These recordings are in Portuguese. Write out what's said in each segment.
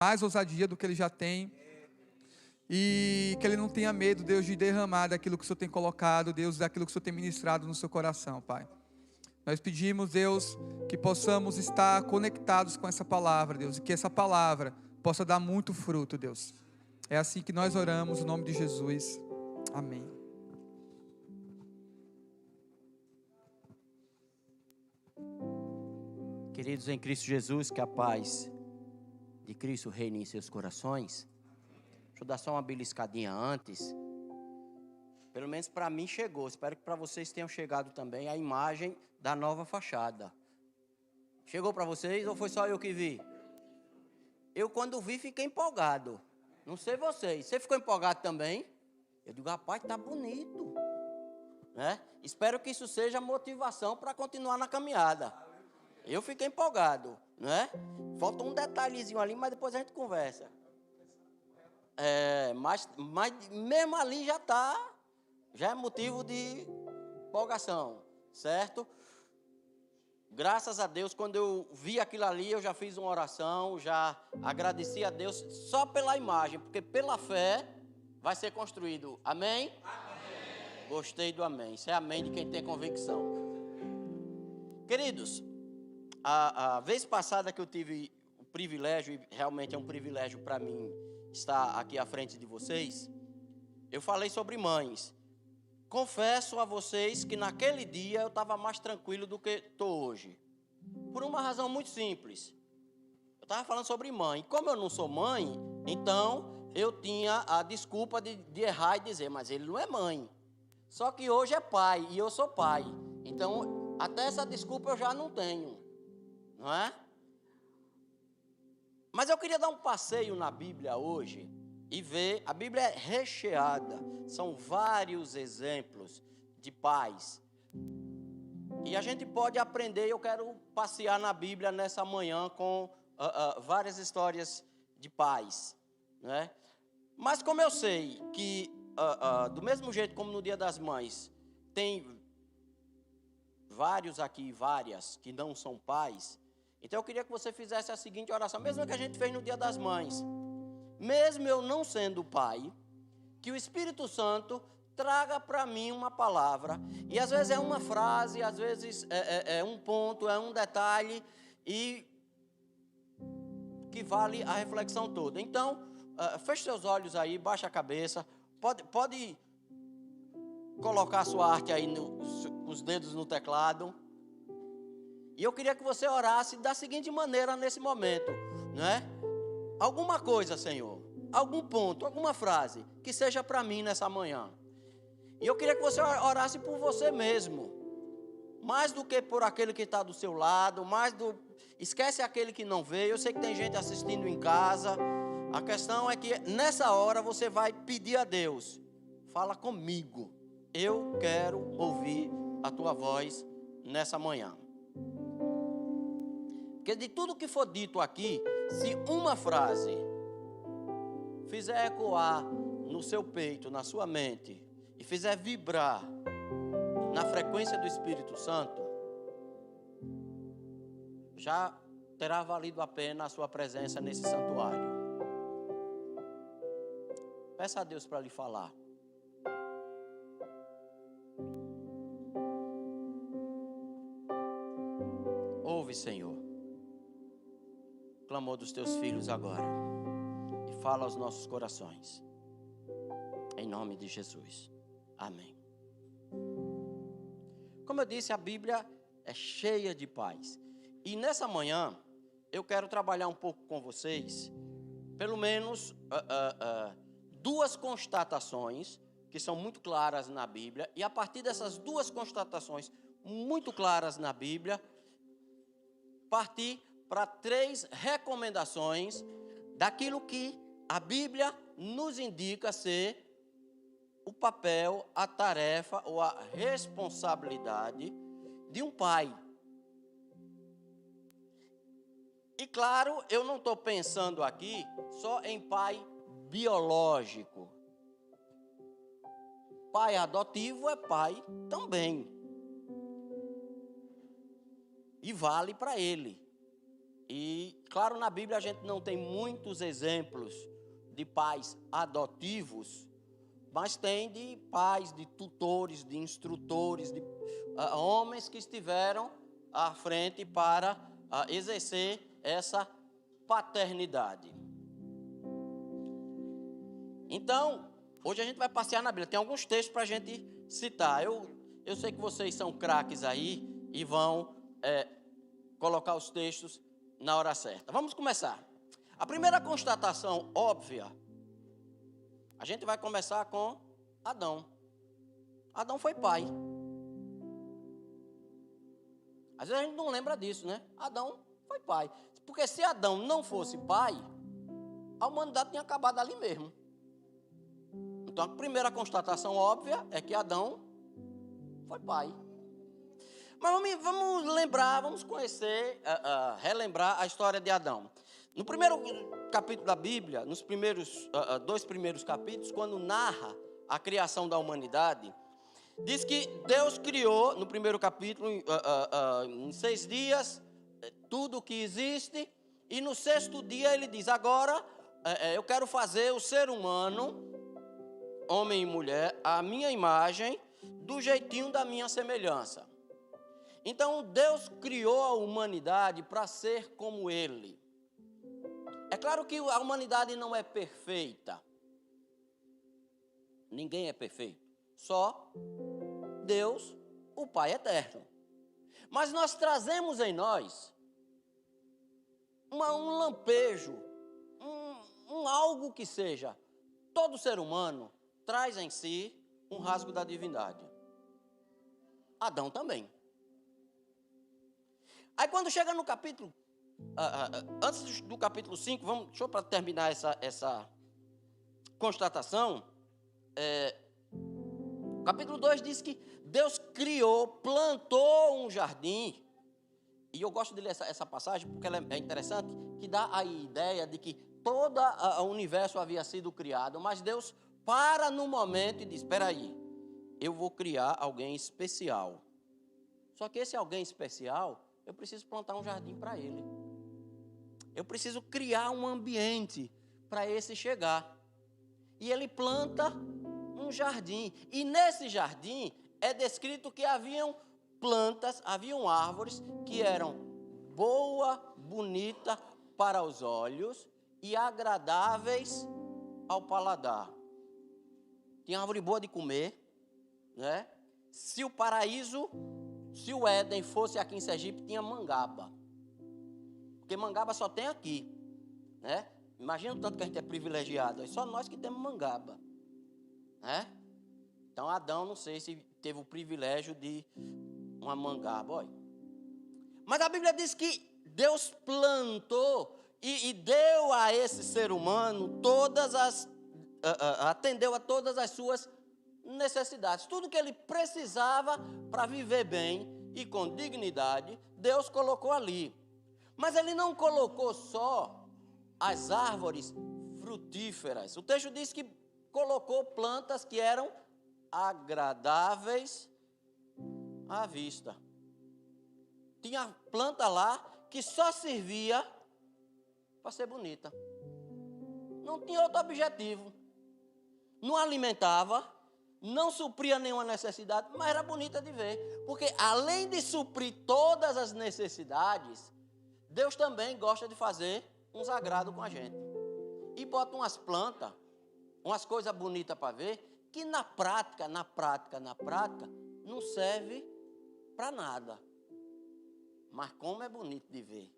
mais ousadia do que ele já tem. E que ele não tenha medo, Deus, de derramar daquilo que o Senhor tem colocado, Deus, daquilo que o Senhor tem ministrado no seu coração, Pai. Nós pedimos, Deus, que possamos estar conectados com essa palavra, Deus, e que essa palavra possa dar muito fruto, Deus. É assim que nós oramos, no nome de Jesus. Amém. Queridos em Cristo Jesus, que a paz de Cristo reine em seus corações. Deixa eu dar só uma beliscadinha antes. Pelo menos para mim chegou. Espero que para vocês tenham chegado também a imagem da nova fachada. Chegou para vocês ou foi só eu que vi? Eu quando vi fiquei empolgado. Não sei vocês. Você ficou empolgado também? Eu digo, rapaz, tá bonito. Né? Espero que isso seja motivação para continuar na caminhada. Eu fiquei empolgado, né? Falta um detalhezinho ali, mas depois a gente conversa. Mas mesmo ali já é motivo de empolgação, certo? Graças a Deus, quando eu vi aquilo ali, eu já fiz uma oração, já agradeci a Deus só pela imagem, porque pela fé vai ser construído. Amém? Amém. Gostei do amém. Isso é amém de quem tem convicção. Queridos, a vez passada que eu tive o privilégio, e realmente é um privilégio para mim estar aqui à frente de vocês, eu falei sobre mães. Confesso a vocês que naquele dia eu estava mais tranquilo do que estou hoje. Por uma razão muito simples. Eu estava falando sobre mãe. Como eu não sou mãe, então eu tinha a desculpa de errar e dizer, mas ele não é mãe. Só que hoje é pai e eu sou pai. Então, até essa desculpa eu já não tenho. Não é? Mas eu queria dar um passeio na Bíblia hoje e ver, a Bíblia é recheada, são vários exemplos de pais. E a gente pode aprender, eu quero passear na Bíblia nessa manhã com várias histórias de pais. Né? Mas como eu sei que, do mesmo jeito como no Dia das Mães, tem vários aqui, várias, que não são pais, então eu queria que você fizesse a seguinte oração, mesmo que a gente fez no Dia das Mães. Mesmo eu não sendo pai, que o Espírito Santo traga para mim uma palavra, e às vezes é uma frase, às vezes é um ponto, é um detalhe, e que vale a reflexão toda. Então, feche seus olhos aí, baixa a cabeça, pode colocar a sua arte aí, os dedos no teclado. E eu queria que você orasse da seguinte maneira nesse momento, né? Alguma coisa, Senhor, algum ponto, alguma frase, que seja para mim nessa manhã. E eu queria que você orasse por você mesmo, mais do que por aquele que está do seu lado, esquece aquele que não veio. Eu sei que tem gente assistindo em casa. A questão é que nessa hora você vai pedir a Deus, fala comigo, eu quero ouvir a tua voz nessa manhã. Porque de tudo que for dito aqui, se uma frase fizer ecoar no seu peito, na sua mente, e fizer vibrar na frequência do Espírito Santo, já terá valido a pena a sua presença nesse santuário. Peça a Deus para lhe falar. Ouve, Senhor, o clamor dos teus filhos agora, e fala aos nossos corações, em nome de Jesus, amém. Como eu disse, a Bíblia é cheia de paz, e nessa manhã eu quero trabalhar um pouco com vocês, pelo menos duas constatações que são muito claras na Bíblia, e a partir dessas duas constatações muito claras na Bíblia, partir para 3 recomendações daquilo que a Bíblia nos indica ser o papel, a tarefa ou a responsabilidade de um pai. E claro, eu não estou pensando aqui só em pai biológico. Pai adotivo é pai também. E vale para ele. E, claro, na Bíblia a gente não tem muitos exemplos de pais adotivos, mas tem de pais, de tutores, de instrutores, de homens que estiveram à frente para exercer essa paternidade. Então, hoje a gente vai passear na Bíblia. Tem alguns textos para a gente citar. Eu sei que vocês são craques aí e vão colocar os textos na hora certa. Vamos começar. A primeira constatação óbvia, a gente vai começar com Adão. Adão foi pai. Às vezes a gente não lembra disso, né? Adão foi pai. Porque se Adão não fosse pai, a humanidade tinha acabado ali mesmo. Então a primeira constatação óbvia é que Adão foi pai. Mas vamos lembrar, vamos conhecer, relembrar a história de Adão. No primeiro capítulo da Bíblia, nos dois primeiros capítulos, quando narra a criação da humanidade, diz que Deus criou, no primeiro capítulo, em 6 dias, tudo o que existe, e no 6º dia ele diz, agora eu quero fazer o ser humano, homem e mulher, à minha imagem, do jeitinho da minha semelhança. Então Deus criou a humanidade para ser como Ele. É claro que a humanidade não é perfeita. Ninguém é perfeito. Só Deus, o Pai eterno. Mas nós trazemos em nós um lampejo, um algo que seja. Todo ser humano traz em si um rasgo da divindade. Adão também. Aí quando chega no capítulo, antes do capítulo 5, deixa eu para terminar essa constatação, capítulo 2 diz que Deus criou, plantou um jardim, e eu gosto de ler essa passagem porque ela é interessante, que dá a ideia de que todo o universo havia sido criado, mas Deus para no momento e diz, espera aí, eu vou criar alguém especial. Só que esse alguém especial, eu preciso plantar um jardim para ele. Eu preciso criar um ambiente para esse chegar. E ele planta um jardim. E nesse jardim é descrito que haviam plantas, haviam árvores que eram boa, bonita para os olhos e agradáveis ao paladar. Tinha árvore boa de comer, né? Se o Éden fosse aqui em Sergipe, tinha mangaba. Porque mangaba só tem aqui, né? Imagina o tanto que a gente é privilegiado. É só nós que temos mangaba, né? Então Adão, não sei se teve o privilégio de uma mangaba, olha. Mas a Bíblia diz que Deus plantou e deu a esse ser humano atendeu a todas as suas necessidades. Tudo que ele precisava para viver bem e com dignidade, Deus colocou ali. Mas ele não colocou só as árvores frutíferas. O texto diz que colocou plantas que eram agradáveis à vista. Tinha planta lá que só servia para ser bonita. Não tinha outro objetivo. Não alimentava, não supria nenhuma necessidade, mas era bonita de ver. Porque além de suprir todas as necessidades, Deus também gosta de fazer uns agrados com a gente. E bota umas plantas, umas coisas bonitas para ver, que na prática, não serve para nada. Mas como é bonito de ver.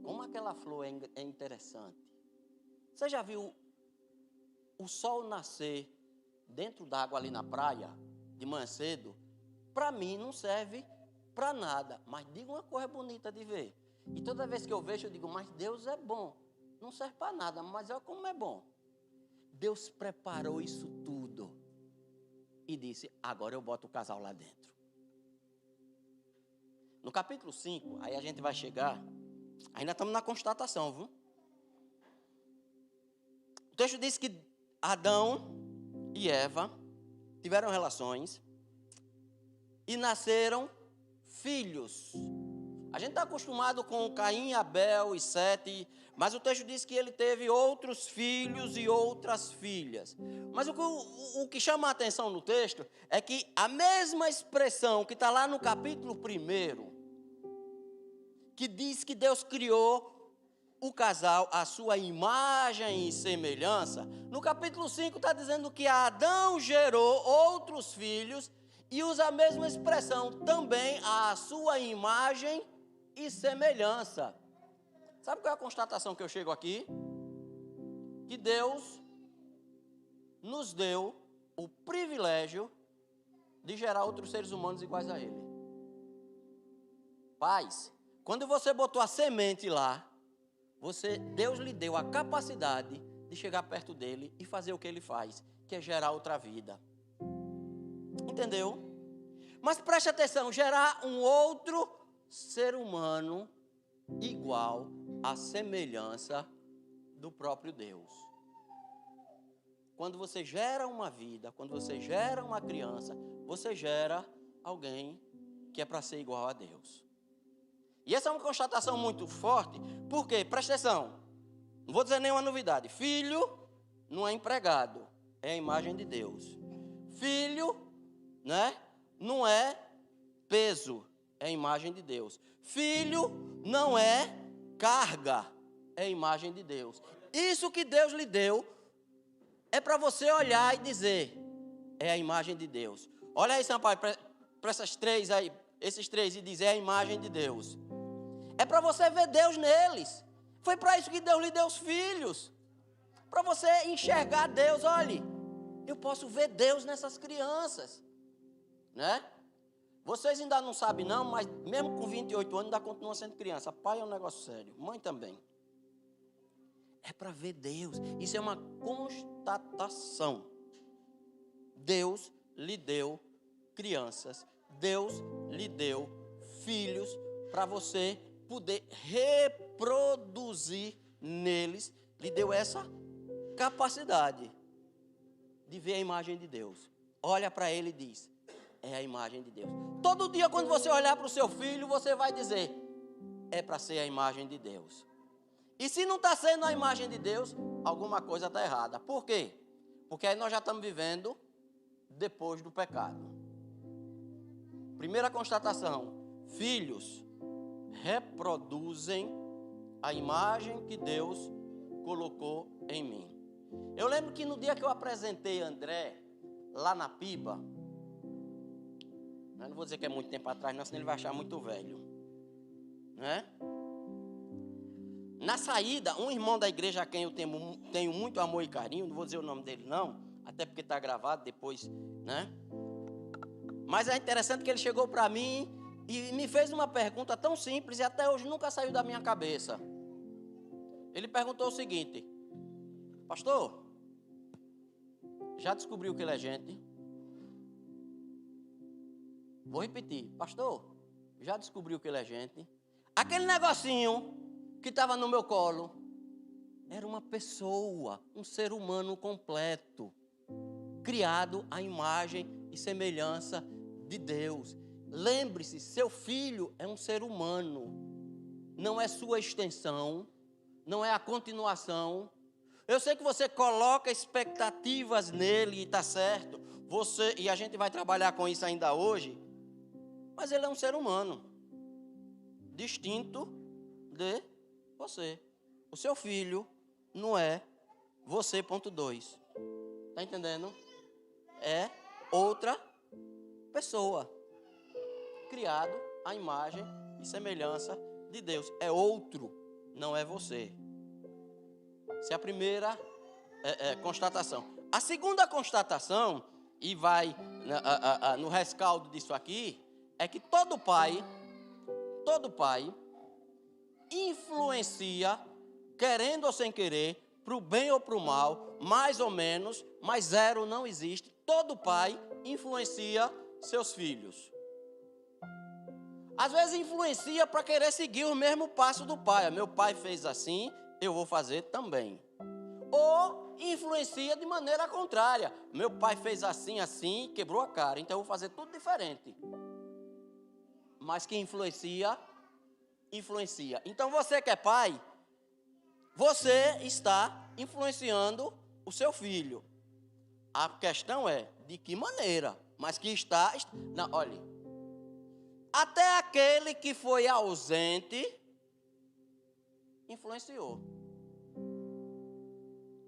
Como aquela flor é interessante. Você já viu o sol nascer dentro d'água ali na praia, de manhã cedo? Para mim não serve para nada, mas digo uma coisa bonita de ver. E toda vez que eu vejo, eu digo, mas Deus é bom. Não serve para nada, mas olha como é bom. Deus preparou isso tudo e disse, agora eu boto o casal lá dentro. No capítulo 5, aí a gente vai chegar, ainda estamos na constatação, viu? O texto diz que Adão e Eva tiveram relações e nasceram filhos. A gente está acostumado com Caim, Abel e Sete, mas o texto diz que ele teve outros filhos e outras filhas. Mas o que chama a atenção no texto é que a mesma expressão que está lá no capítulo 1, que diz que Deus criou o casal à sua imagem e semelhança, no capítulo 5 está dizendo que Adão gerou outros filhos e usa a mesma expressão também à sua imagem e semelhança. Sabe qual é a constatação que eu chego aqui? Que Deus nos deu o privilégio de gerar outros seres humanos iguais a Ele. Pais, quando você botou a semente lá, Deus lhe deu a capacidade de chegar perto dele e fazer o que ele faz, que é gerar outra vida. Entendeu? Mas preste atenção, gerar um outro ser humano igual à semelhança do próprio Deus. Quando você gera uma vida, quando você gera uma criança, você gera alguém que é para ser igual a Deus. E essa é uma constatação muito forte, porque, presta atenção, não vou dizer nenhuma novidade, filho não é empregado, é a imagem de Deus. Filho, né, não é peso, é a imagem de Deus. Filho não é carga, é a imagem de Deus. Isso que Deus lhe deu é para você olhar e dizer, é a imagem de Deus. Olha aí, Sampaio, para essas três aí, esses três, e dizer, é a imagem de Deus. É para você ver Deus neles. Foi para isso que Deus lhe deu os filhos. Para você enxergar Deus, olhe, eu posso ver Deus nessas crianças, né? Vocês ainda não sabem não, mas mesmo com 28 anos ainda continua sendo criança. Pai é um negócio sério, mãe também. É para ver Deus. Isso é uma constatação. Deus lhe deu crianças. Deus lhe deu filhos para você poder reproduzir neles. Lhe deu essa capacidade de ver a imagem de Deus. Olha para ele e diz, é a imagem de Deus. Todo dia quando você olhar para o seu filho, você vai dizer, é para ser a imagem de Deus. E se não está sendo a imagem de Deus, alguma coisa está errada. Por quê? Porque aí nós já estamos vivendo depois do pecado. Primeira constatação, filhos reproduzem a imagem que Deus colocou em mim. Eu lembro que no dia que eu apresentei André, lá na Piba, eu não vou dizer que é muito tempo atrás, não, senão ele vai achar muito velho, né? Na saída, um irmão da igreja a quem eu tenho muito amor e carinho, não vou dizer o nome dele não, até porque está gravado depois, né? Mas é interessante que ele chegou para mim e me fez uma pergunta tão simples e até hoje nunca saiu da minha cabeça. Ele perguntou o seguinte, pastor, já descobriu que ele é gente? Vou repetir, pastor, já descobriu que ele é gente? Aquele negocinho que estava no meu colo era uma pessoa, um ser humano completo, criado à imagem e semelhança de Deus. Lembre-se, seu filho é um ser humano, não é sua extensão, não é a continuação. Eu sei que você coloca expectativas nele e está certo, e a gente vai trabalhar com isso ainda hoje, mas ele é um ser humano, distinto de você. O seu filho não é você, ponto 2. Está entendendo? É outra pessoa, criado à imagem e semelhança de Deus. É outro, não é você. Essa é a primeira constatação. A segunda constatação, e vai no rescaldo disso aqui, é que todo pai influencia, querendo ou sem querer, para o bem ou para o mal, mais ou menos, mas zero não existe. Todo pai influencia seus filhos. Às vezes influencia para querer seguir o mesmo passo do pai. Meu pai fez assim, eu vou fazer também. Ou influencia de maneira contrária. Meu pai fez assim, assim, quebrou a cara, então eu vou fazer tudo diferente. Mas quem influencia influencia. Então você que é pai, você está influenciando o seu filho. A questão é de que maneira, mas que está... Não, olhe, até aquele que foi ausente influenciou.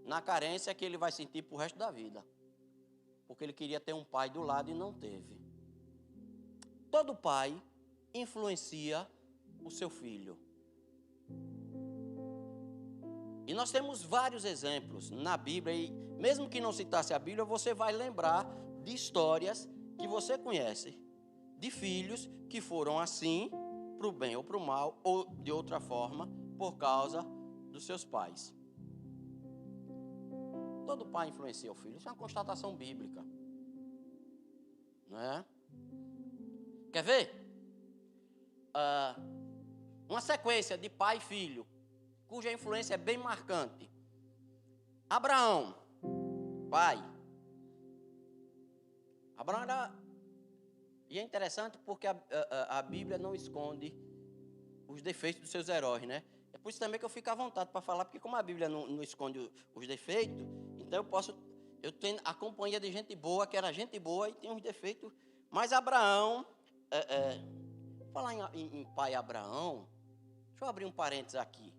Na carência que ele vai sentir pro resto da vida. Porque ele queria ter um pai do lado e não teve. Todo pai influencia o seu filho. E nós temos vários exemplos na Bíblia, e mesmo que não citasse a Bíblia, você vai lembrar de histórias que você conhece, de filhos que foram assim, para o bem ou para o mal, ou de outra forma, por causa dos seus pais. Todo pai influencia o filho, isso é uma constatação bíblica. Não é? Quer ver? Uma sequência de pai e filho, cuja influência é bem marcante. Abraão, pai. Abraão era... E é interessante porque a Bíblia não esconde os defeitos dos seus heróis, né? É por isso também que eu fico à vontade para falar, porque como a Bíblia não esconde os defeitos, então eu tenho a companhia de gente boa, que era gente boa e tem uns defeitos. Mas Abraão, falar em pai Abraão, deixa eu abrir um parênteses aqui.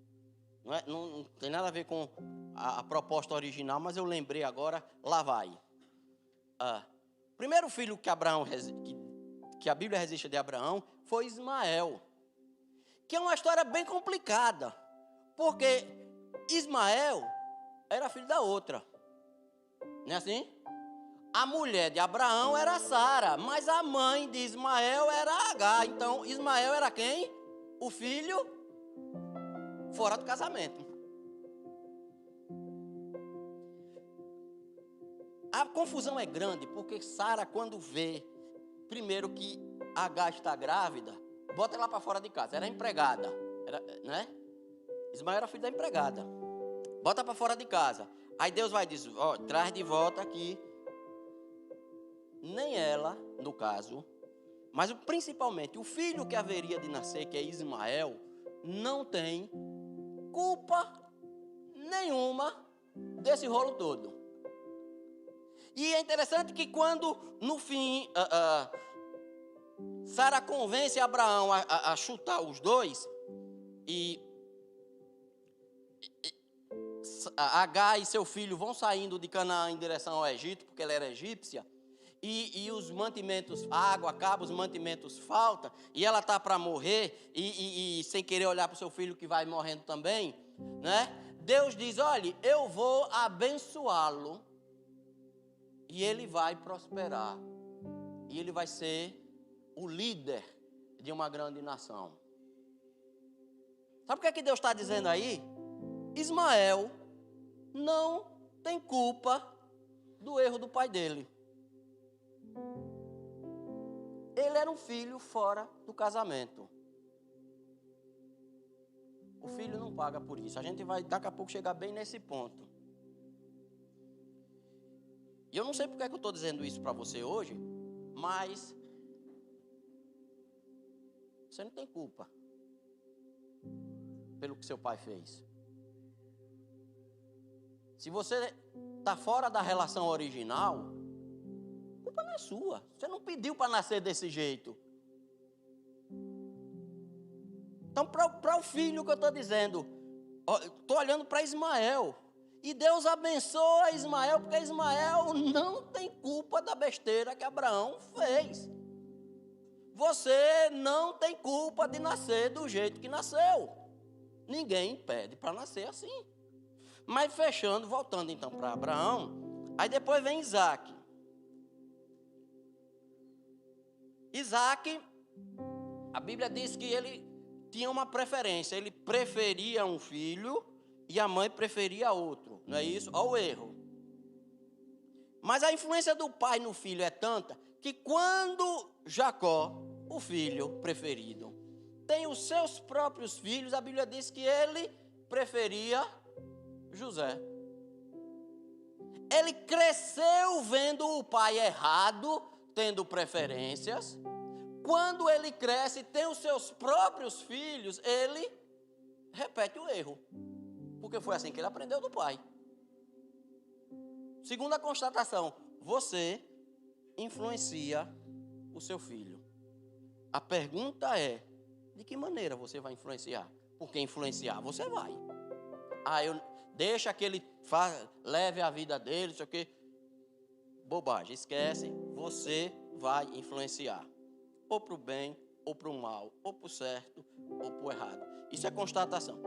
Não tem nada a ver com a proposta original, mas eu lembrei agora, lá vai. Primeiro filho que a Bíblia registra de Abraão foi Ismael, que é uma história bem complicada, porque Ismael era filho da outra, não é assim? A mulher de Abraão era Sara, mas a mãe de Ismael era Agar. Então Ismael era quem? O filho fora do casamento. A confusão é grande, porque Sara, quando vê, primeiro que Agar está grávida, bota ela para fora de casa, era empregada, né? Ismael era filho da empregada, bota para fora de casa. Aí Deus vai dizer, traz de volta aqui. Nem ela, no caso, mas principalmente o filho que haveria de nascer, que é Ismael, não tem culpa nenhuma desse rolo todo. E é interessante que quando, no fim, Sara convence Abraão a chutar os dois, e Agar e seu filho vão saindo de Canaã em direção ao Egito, porque ela era egípcia, e os mantimentos, a água acaba, os mantimentos faltam, e ela está para morrer, e sem querer olhar para o seu filho que vai morrendo também, né? Deus diz, olha, eu vou abençoá-lo, e ele vai prosperar, e ele vai ser o líder de uma grande nação. Sabe o que é que Deus está dizendo aí? Ismael não tem culpa do erro do pai dele. Ele era um filho fora do casamento. O filho não paga por isso. A gente vai daqui a pouco chegar bem nesse ponto. E eu não sei porque é que eu estou dizendo isso para você hoje, mas você não tem culpa pelo que seu pai fez. Se você está fora da relação original, a culpa não é sua. Você não pediu para nascer desse jeito. Então, para o filho que eu estou dizendo, estou olhando para Ismael. E Deus abençoa Ismael, porque Ismael não tem culpa da besteira que Abraão fez. Você não tem culpa de nascer do jeito que nasceu. Ninguém impede para nascer assim. Mas fechando, voltando então para Abraão, aí depois vem Isaac. Isaac, a Bíblia diz que ele tinha uma preferência, ele preferia um filho e a mãe preferia outro, não é isso? Olha o erro. Mas a influência do pai no filho é tanta que quando Jacó, o filho preferido, tem os seus próprios filhos, a Bíblia diz que ele preferia José. Ele cresceu vendo o pai errado, tendo preferências, quando ele cresce e tem os seus próprios filhos, ele repete o erro. Porque foi assim que ele aprendeu do pai. Segunda constatação, você influencia o seu filho. A pergunta é, de que maneira você vai influenciar? Porque influenciar você vai. Deixa que ele leve a vida dele, isso aqui. Bobagem, esquece, você vai influenciar. Ou para o bem, ou para o mal, ou para o certo, ou para o errado. Isso é constatação.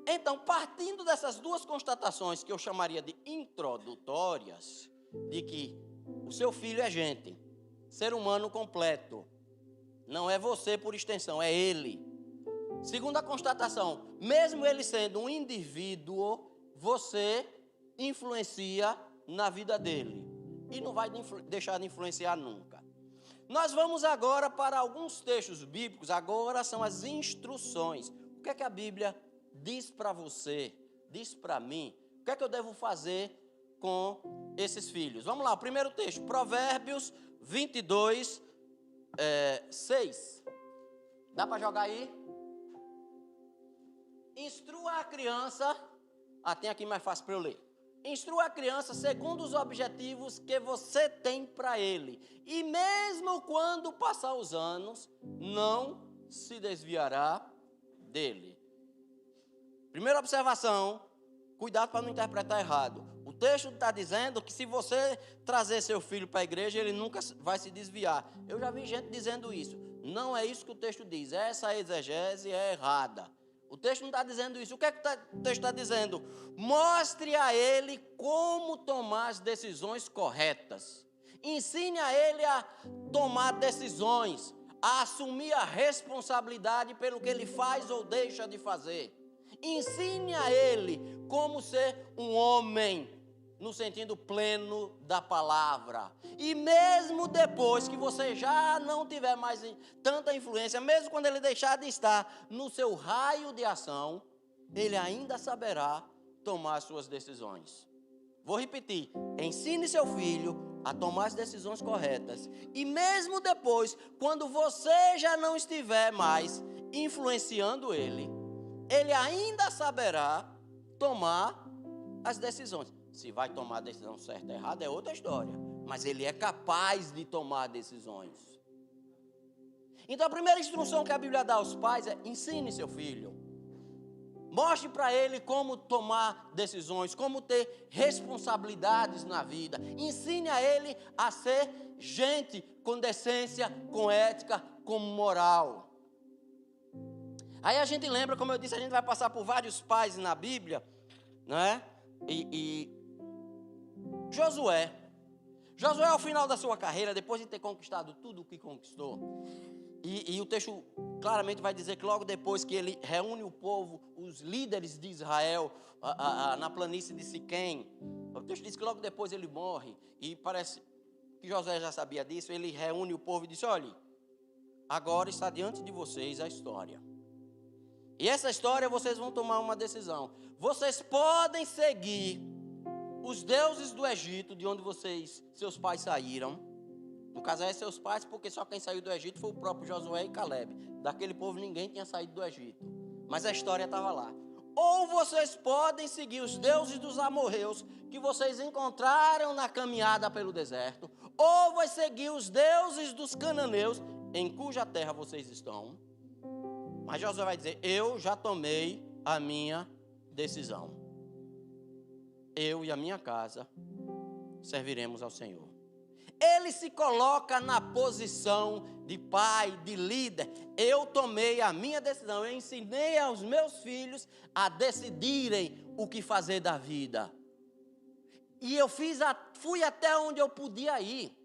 Então, partindo dessas duas constatações, que eu chamaria de introdutórias, de que o seu filho é gente, ser humano completo, não é você por extensão, é ele. Segunda constatação, mesmo ele sendo um indivíduo, você influencia na vida dele. E não vai deixar de influenciar nunca. Nós vamos agora para alguns textos bíblicos, agora são as instruções. O que é que a Bíblia diz para você, diz para mim, o que é que eu devo fazer com esses filhos? Vamos lá, o primeiro texto, Provérbios 22, 6. Dá para jogar aí? Instrua a criança, tem aqui mais fácil para eu ler. Instrua a criança segundo os objetivos que você tem para ele. E mesmo quando passar os anos, não se desviará dele. Primeira observação, cuidado para não interpretar errado. O texto está dizendo que se você trazer seu filho para a igreja, ele nunca vai se desviar. Eu já vi gente dizendo isso. Não é isso que o texto diz. Essa exegese é errada. O texto não está dizendo isso. O que é que o texto está dizendo? Mostre a ele como tomar as decisões corretas. Ensine a ele a tomar decisões, a assumir a responsabilidade pelo que ele faz ou deixa de fazer. Ensine a ele como ser um homem, no sentido pleno da palavra. E mesmo depois que você já não tiver mais tanta influência, mesmo quando ele deixar de estar no seu raio de ação, ele ainda saberá tomar suas decisões. Vou repetir, ensine seu filho a tomar as decisões corretas. E mesmo depois, quando você já não estiver mais influenciando ele, ele ainda saberá tomar as decisões. Se vai tomar a decisão certa ou errada é outra história. Mas ele é capaz de tomar decisões. Então a primeira instrução que a Bíblia dá aos pais é: ensine seu filho. Mostre para ele como tomar decisões, como ter responsabilidades na vida. Ensine a ele a ser gente com decência, com ética, com moral. Aí a gente lembra, como eu disse, a gente vai passar por vários pais na Bíblia, né? Josué, ao final da sua carreira, depois de ter conquistado tudo o que conquistou, e o texto claramente vai dizer que logo depois que ele reúne o povo, os líderes de Israel, na planície de Siquém, o texto diz que logo depois ele morre, e parece que Josué já sabia disso. Ele reúne o povo e disse: olhe, agora está diante de vocês a história. E essa história vocês vão tomar uma decisão. Vocês podem seguir os deuses do Egito, de onde seus pais saíram. No caso é seus pais, porque só quem saiu do Egito foi o próprio Josué e Caleb. Daquele povo ninguém tinha saído do Egito. Mas a história estava lá. Ou vocês podem seguir os deuses dos amorreus, que vocês encontraram na caminhada pelo deserto. Ou vai seguir os deuses dos cananeus, em cuja terra vocês estão. Mas Josué vai dizer: eu já tomei a minha decisão. Eu e a minha casa serviremos ao Senhor. Ele se coloca na posição de pai, de líder. Eu tomei a minha decisão. Eu ensinei aos meus filhos a decidirem o que fazer da vida. E eu fui até onde eu podia ir,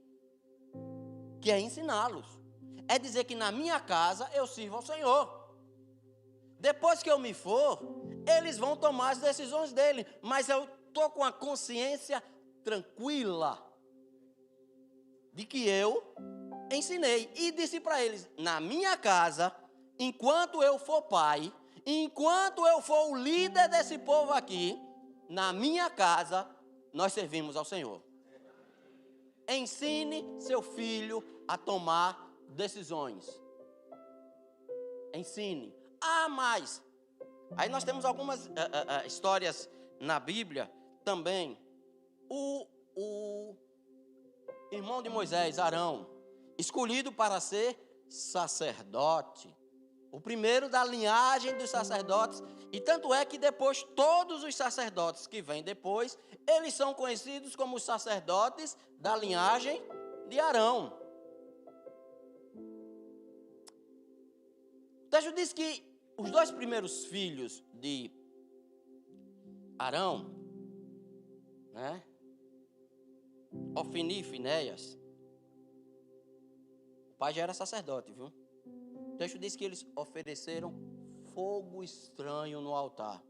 que é ensiná-los. É dizer que na minha casa eu sirvo ao Senhor. Depois que eu me for, eles vão tomar as decisões dele. Mas eu estou com a consciência tranquila de que eu ensinei. E disse para eles: na minha casa, enquanto eu for pai, enquanto eu for o líder desse povo aqui, na minha casa, nós servimos ao Senhor. Ensine seu filho a tomar decisões. Ensine. Mas aí nós temos algumas histórias na Bíblia também. O irmão de Moisés, Arão, escolhido para ser sacerdote, o primeiro da linhagem dos sacerdotes, e tanto é que depois todos os sacerdotes que vêm depois, eles são conhecidos como os sacerdotes da linhagem de Arão. O texto diz que os 2 primeiros filhos de Arão, né, Ofni e Finéias, o pai já era sacerdote, viu? O texto diz que eles ofereceram fogo estranho no altar.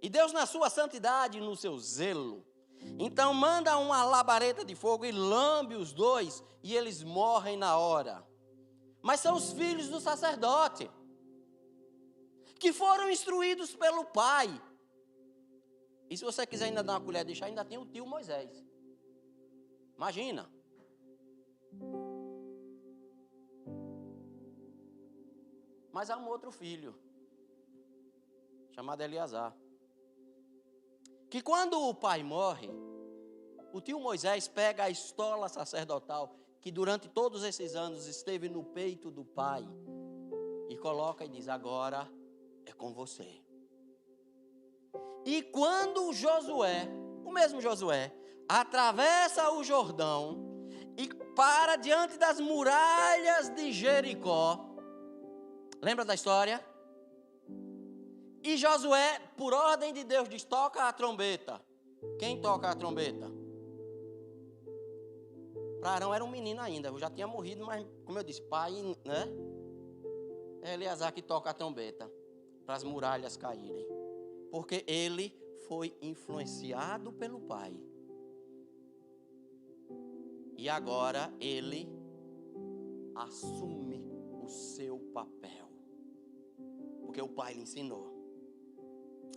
E Deus, na sua santidade e no seu zelo, então manda uma labareda de fogo e lambe os 2, e eles morrem na hora. Mas são os filhos do sacerdote, que foram instruídos pelo pai. E se você quiser ainda dar uma colher de chá, ainda tem o tio Moisés. Imagina. Mas há um outro filho, chamado Eleazar, que quando o pai morre, o tio Moisés pega a estola sacerdotal, que durante todos esses anos esteve no peito do pai, e coloca e diz: agora é com você. E quando Josué, o mesmo Josué, atravessa o Jordão e para diante das muralhas de Jericó, lembra da história? E Josué, por ordem de Deus, diz: toca a trombeta. Quem toca a trombeta? Para Arão era um menino ainda, eu já tinha morrido, mas como eu disse, pai, né? É Eleazar que toca a trombeta para as muralhas caírem, porque ele foi influenciado pelo pai. E agora ele assume o seu papel, porque o pai lhe ensinou.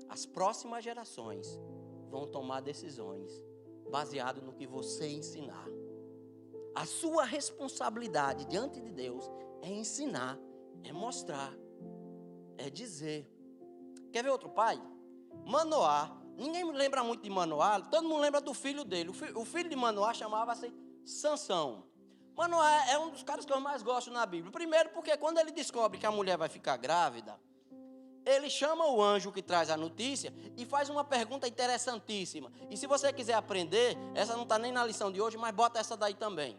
As próximas gerações vão tomar decisões baseado no que você ensinar. A sua responsabilidade diante de Deus é ensinar, é mostrar, é dizer. Quer ver outro pai? Manoá. Ninguém lembra muito de Manoá, todo mundo lembra do filho dele. O filho de Manoá chamava-se Sansão. Manoá é um dos caras que eu mais gosto na Bíblia. Primeiro porque quando ele descobre que a mulher vai ficar grávida, ele chama o anjo que traz a notícia e faz uma pergunta interessantíssima. E se você quiser aprender, essa não está nem na lição de hoje, mas bota essa daí também.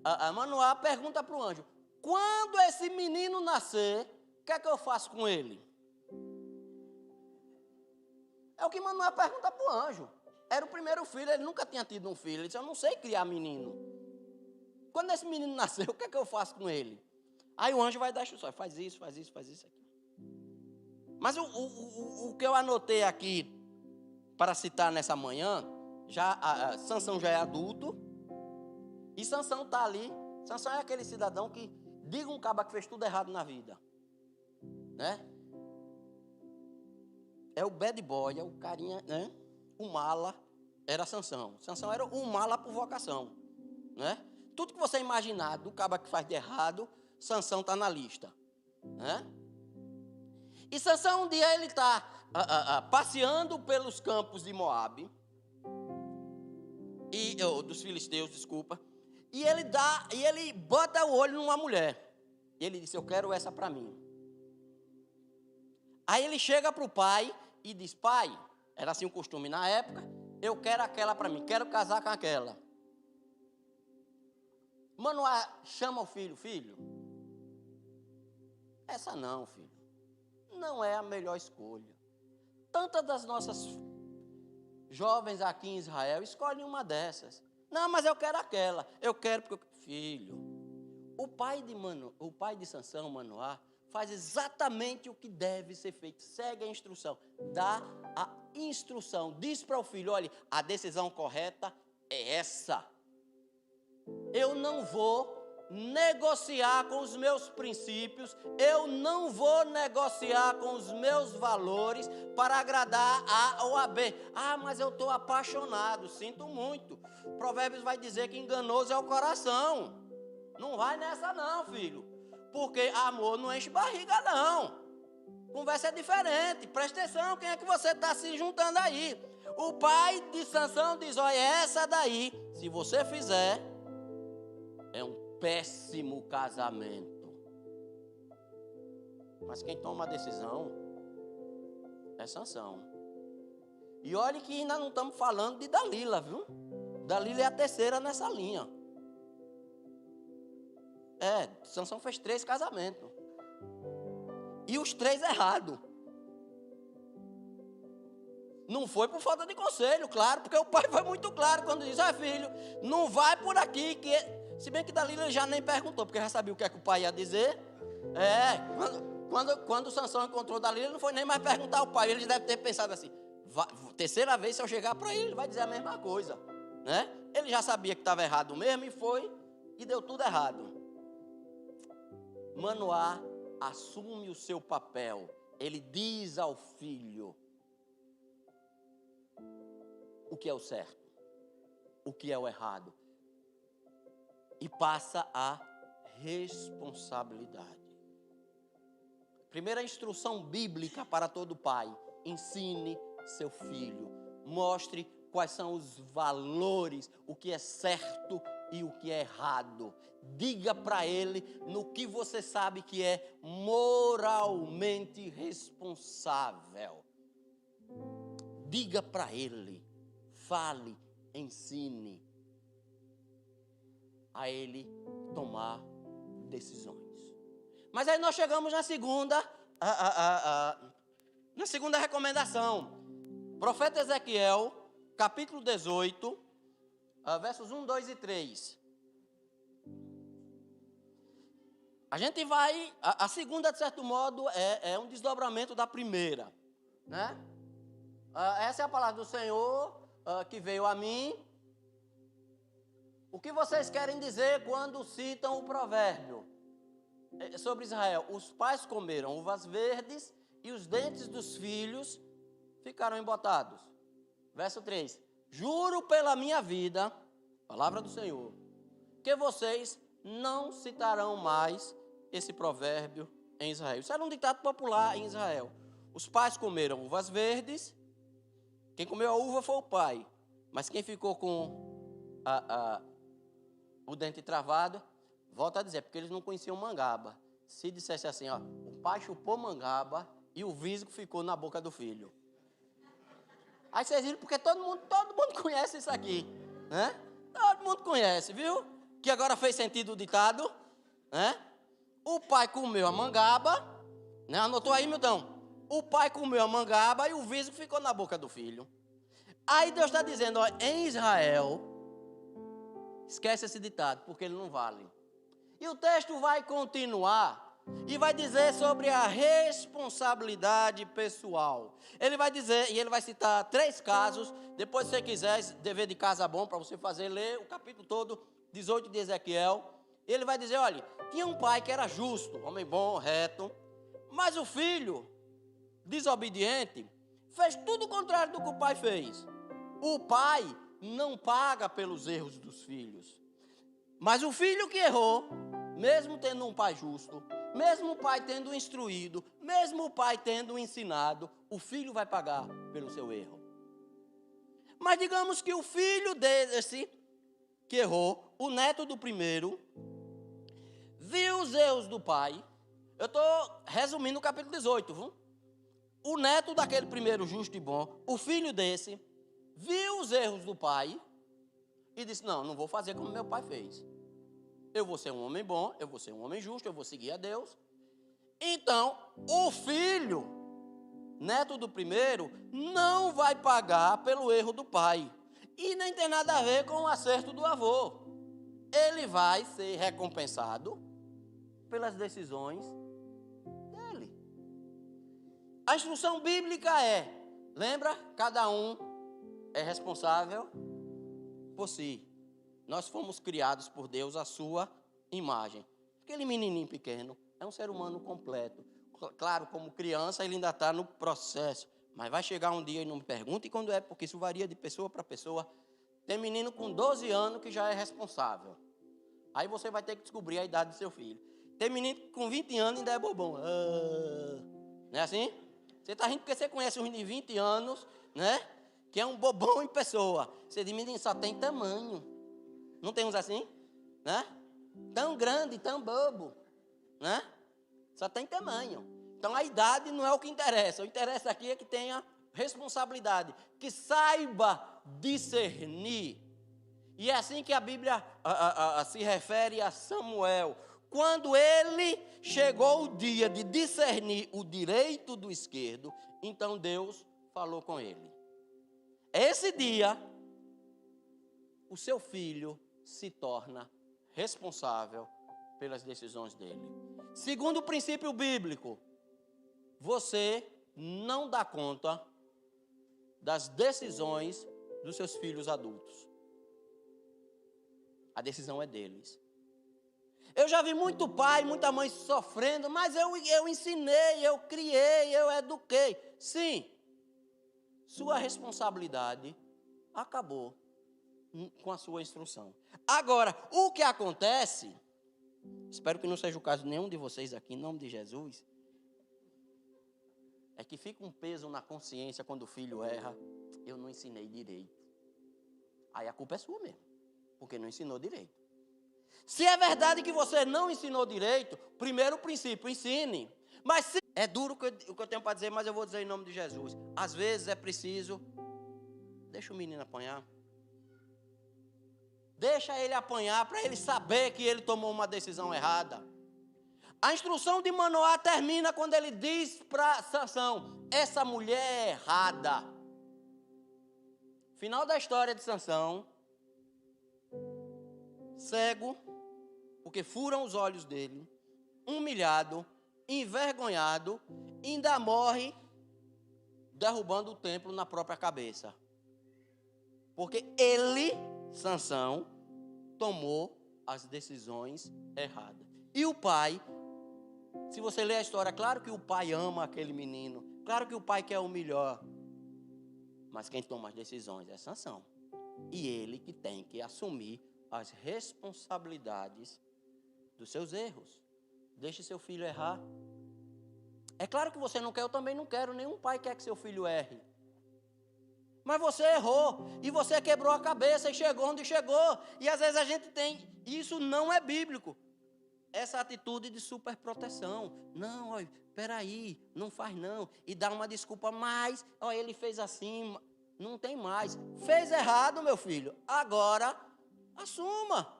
A Manoá pergunta para o anjo: quando esse menino nascer, o que é que eu faço com ele? É o que Manoá pergunta para o anjo. Era o primeiro filho, ele nunca tinha tido um filho. Ele disse: eu não sei criar menino. Quando esse menino nascer, o que é que eu faço com ele? Aí o anjo vai dar instruções: faz isso, faz isso, faz isso aqui. Mas o que eu anotei aqui para citar nessa manhã, Sansão já é adulto, e Sansão está ali. Sansão é aquele cidadão que, diga um caba que fez tudo errado na vida, né? É o bad boy, é o carinha, né? O mala era Sansão. Sansão era um mala por vocação, né? Tudo que você imaginar do caba que faz de errado, Sansão está na lista, né? E Sansão, um dia ele está passeando pelos campos de Moabe, dos filisteus, desculpa, e ele bota o olho numa mulher. E ele disse: eu quero essa para mim. Aí ele chega para o pai e diz: pai, era assim o costume na época, eu quero aquela para mim, quero casar com aquela. Manoá chama o filho: filho, essa não, filho, não é a melhor escolha. Tantas das nossas jovens aqui em Israel escolhem uma dessas. Não, mas eu quero aquela, eu quero porque... Filho, o pai de Sansão, Manoá, faz exatamente o que deve ser feito. Segue a instrução, dá a instrução, diz para o filho: olha, a decisão correta é essa. Eu não vou negociar com os meus princípios, eu não vou negociar com os meus valores para agradar A ou a B. Ah, mas eu estou apaixonado, sinto muito. Provérbios vai dizer que enganoso é o coração. Não vai nessa não, filho. Porque amor não enche barriga, não. Conversa é diferente. Presta atenção, quem é que você está se juntando aí? O pai de Sansão diz, olha, essa daí, se você fizer, é um péssimo casamento. Mas quem toma a decisão é Sansão. E olha que ainda não estamos falando de Dalila, viu? Dalila é a terceira nessa linha. Sansão fez 3 casamentos. E os 3 errados. Não foi por falta de conselho, claro, porque o pai foi muito claro quando disse, filho, não vai por aqui, que... Se bem que Dalila já nem perguntou, porque já sabia o que é que o pai ia dizer. Quando Sansão encontrou Dalila, não foi nem mais perguntar ao pai. Ele deve ter pensado assim, terceira vez se eu chegar para ele vai dizer a mesma coisa, né? Ele já sabia que estava errado mesmo e foi, e deu tudo errado. Manoá assume o seu papel. Ele diz ao filho o que é o certo, o que é o errado, e passa a responsabilidade. Primeira instrução bíblica para todo pai: ensine seu filho, mostre quais são os valores, o que é certo e o que é errado. Diga para ele no que você sabe que é moralmente responsável. Diga para ele, fale, ensine a ele tomar decisões. Mas aí nós chegamos na segunda recomendação. Profeta Ezequiel, capítulo 18, versos 1, 2 e 3. A gente vai... A segunda, de certo modo, é um desdobramento da primeira, né? Essa é a palavra do Senhor que veio a mim. O que vocês querem dizer quando citam o provérbio sobre Israel? Os pais comeram uvas verdes e os dentes dos filhos ficaram embotados. Verso 3. Juro pela minha vida, palavra do Senhor, que vocês não citarão mais esse provérbio em Israel. Isso era um ditado popular em Israel. Os pais comeram uvas verdes. Quem comeu a uva foi o pai. Mas quem ficou com o dente travado, volta a dizer, porque eles não conheciam mangaba. Se dissesse assim, o pai chupou mangaba e o visgo ficou na boca do filho. Aí vocês viram, porque todo mundo conhece isso aqui, né? Todo mundo conhece, viu? Que agora fez sentido o ditado, né? O pai comeu a mangaba, né? Anotou aí, Milton? O pai comeu a mangaba e o visgo ficou na boca do filho. Aí Deus está dizendo, em Israel, esquece esse ditado, porque ele não vale. E o texto vai continuar e vai dizer sobre a responsabilidade pessoal. Ele vai dizer, e ele vai citar 3 casos. Depois, se você quiser, dever de casa bom para você fazer, ler o capítulo todo, 18 de Ezequiel. Ele vai dizer, olha, tinha um pai que era justo, homem bom, reto, mas o filho, desobediente, fez tudo o contrário do que o pai fez. O pai não paga pelos erros dos filhos. Mas o filho que errou, mesmo tendo um pai justo, mesmo o pai tendo instruído, mesmo o pai tendo ensinado, o filho vai pagar pelo seu erro. Mas digamos que o filho desse que errou, o neto do primeiro, viu os erros do pai. Eu estou resumindo o capítulo 18, viu? O neto daquele primeiro justo e bom, o filho desse, viu os erros do pai e disse, não vou fazer como meu pai fez. Eu vou ser um homem bom, eu vou ser um homem justo, eu vou seguir a Deus. Então, o filho, neto do primeiro, não vai pagar pelo erro do pai. E nem tem nada a ver com o acerto do avô. Ele vai ser recompensado pelas decisões dele. A instrução bíblica lembra? Cada um é responsável por si. Nós fomos criados por Deus à sua imagem. Aquele menininho pequeno é um ser humano completo. Claro, como criança ele ainda está no processo. Mas vai chegar um dia e não me pergunte quando é, porque isso varia de pessoa para pessoa. Tem menino com 12 anos que já é responsável. Aí você vai ter que descobrir a idade do seu filho. Tem menino que com 20 anos ainda é bobão. Não é assim? Você está rindo porque você conhece um menino de 20 anos, né? Que é um bobão em pessoa. Você diz, menino, só tem tamanho. Não tem uns assim? Né? Tão grande, tão bobo. Né? Só tem tamanho. Então a idade não é o que interessa. O que interessa aqui é que tenha responsabilidade. Que saiba discernir. E é assim que a Bíblia se refere a Samuel. Quando ele chegou o dia de discernir o direito do esquerdo, então Deus falou com ele. Esse dia, o seu filho se torna responsável pelas decisões dele. Segundo o princípio bíblico, você não dá conta das decisões dos seus filhos adultos. A decisão é deles. Eu já vi muito pai, muita mãe sofrendo, mas eu ensinei, eu criei, eu eduquei. Sim, sua responsabilidade acabou com a sua instrução. Agora, o que acontece, espero que não seja o caso de nenhum de vocês aqui, em nome de Jesus, é que fica um peso na consciência quando o filho erra. Eu não ensinei direito. Aí a culpa é sua mesmo, porque não ensinou direito. Se é verdade que você não ensinou direito, primeiro princípio, ensine. Mas se é duro o que eu tenho para dizer, mas eu vou dizer em nome de Jesus. Às vezes é preciso, deixa o menino apanhar. Deixa ele apanhar para ele saber que ele tomou uma decisão errada. A instrução de Manoá termina quando ele diz para Sansão, essa mulher é errada. Final da história de Sansão, cego, porque furam os olhos dele, humilhado, envergonhado, ainda morre derrubando o templo na própria cabeça. Porque ele, Sansão, tomou as decisões erradas. E o pai, se você ler a história, claro que o pai ama aquele menino, claro que o pai quer o melhor, mas quem toma as decisões é Sansão. E ele que tem que assumir as responsabilidades dos seus erros. Deixe seu filho errar. É claro que você não quer, eu também não quero, nenhum pai quer que seu filho erre. Mas você errou, e você quebrou a cabeça e chegou onde chegou. E às vezes a gente tem, isso não é bíblico, essa atitude de superproteção. Não, olha, peraí, não faz não. E dá uma desculpa, mas, olha, ele fez assim, não tem mais. Fez errado, meu filho, agora assuma.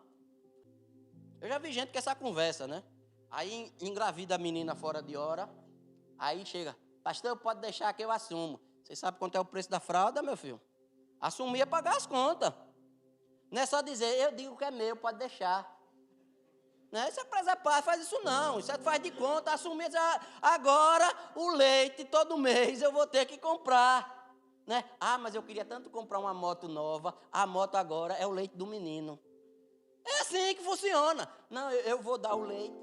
Eu já vi gente com essa conversa, né? Aí engravida a menina fora de hora, aí chega, pastor, pode deixar que eu assumo. Você sabe quanto é o preço da fralda, meu filho? Assumir é pagar as contas. Não é só dizer, eu digo que é meu, pode deixar. Né? Isso é preservar, faz isso não. Isso é faz de conta, assumir. Agora o leite todo mês eu vou ter que comprar. Né? Ah, mas eu queria tanto comprar uma moto nova. A moto agora é o leite do menino. É assim que funciona. Não, eu vou dar o leite.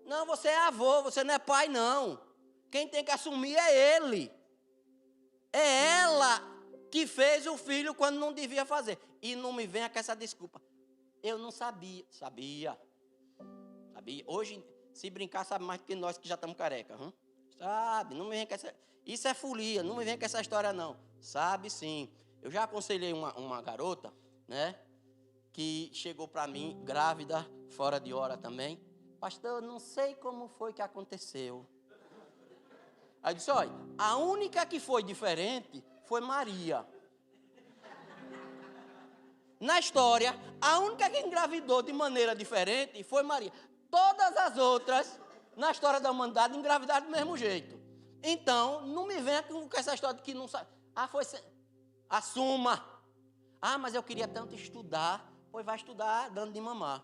Não, você é avô, você não é pai, não. Quem tem que assumir é ele. É ela que fez o filho quando não devia fazer. E não me venha com essa desculpa. Eu não sabia. Sabia. Hoje, se brincar, sabe mais do que nós que já estamos careca. Sabe, não me vem com essa... Isso é folia, não me vem com essa história, não. Sabe, sim. Eu já aconselhei uma garota, né? Que chegou para mim, grávida, fora de hora também. Pastor, não sei como foi que aconteceu. Aí eu disse, olha, a única que foi diferente foi Maria. Na história, a única que engravidou de maneira diferente foi Maria. Todas as outras, na história da humanidade, engravidaram do mesmo jeito. Então, não me venha com essa história de que não sabe. Ah, foi... Assuma. Ah, mas eu queria tanto estudar. Pois vai estudar dando de mamar.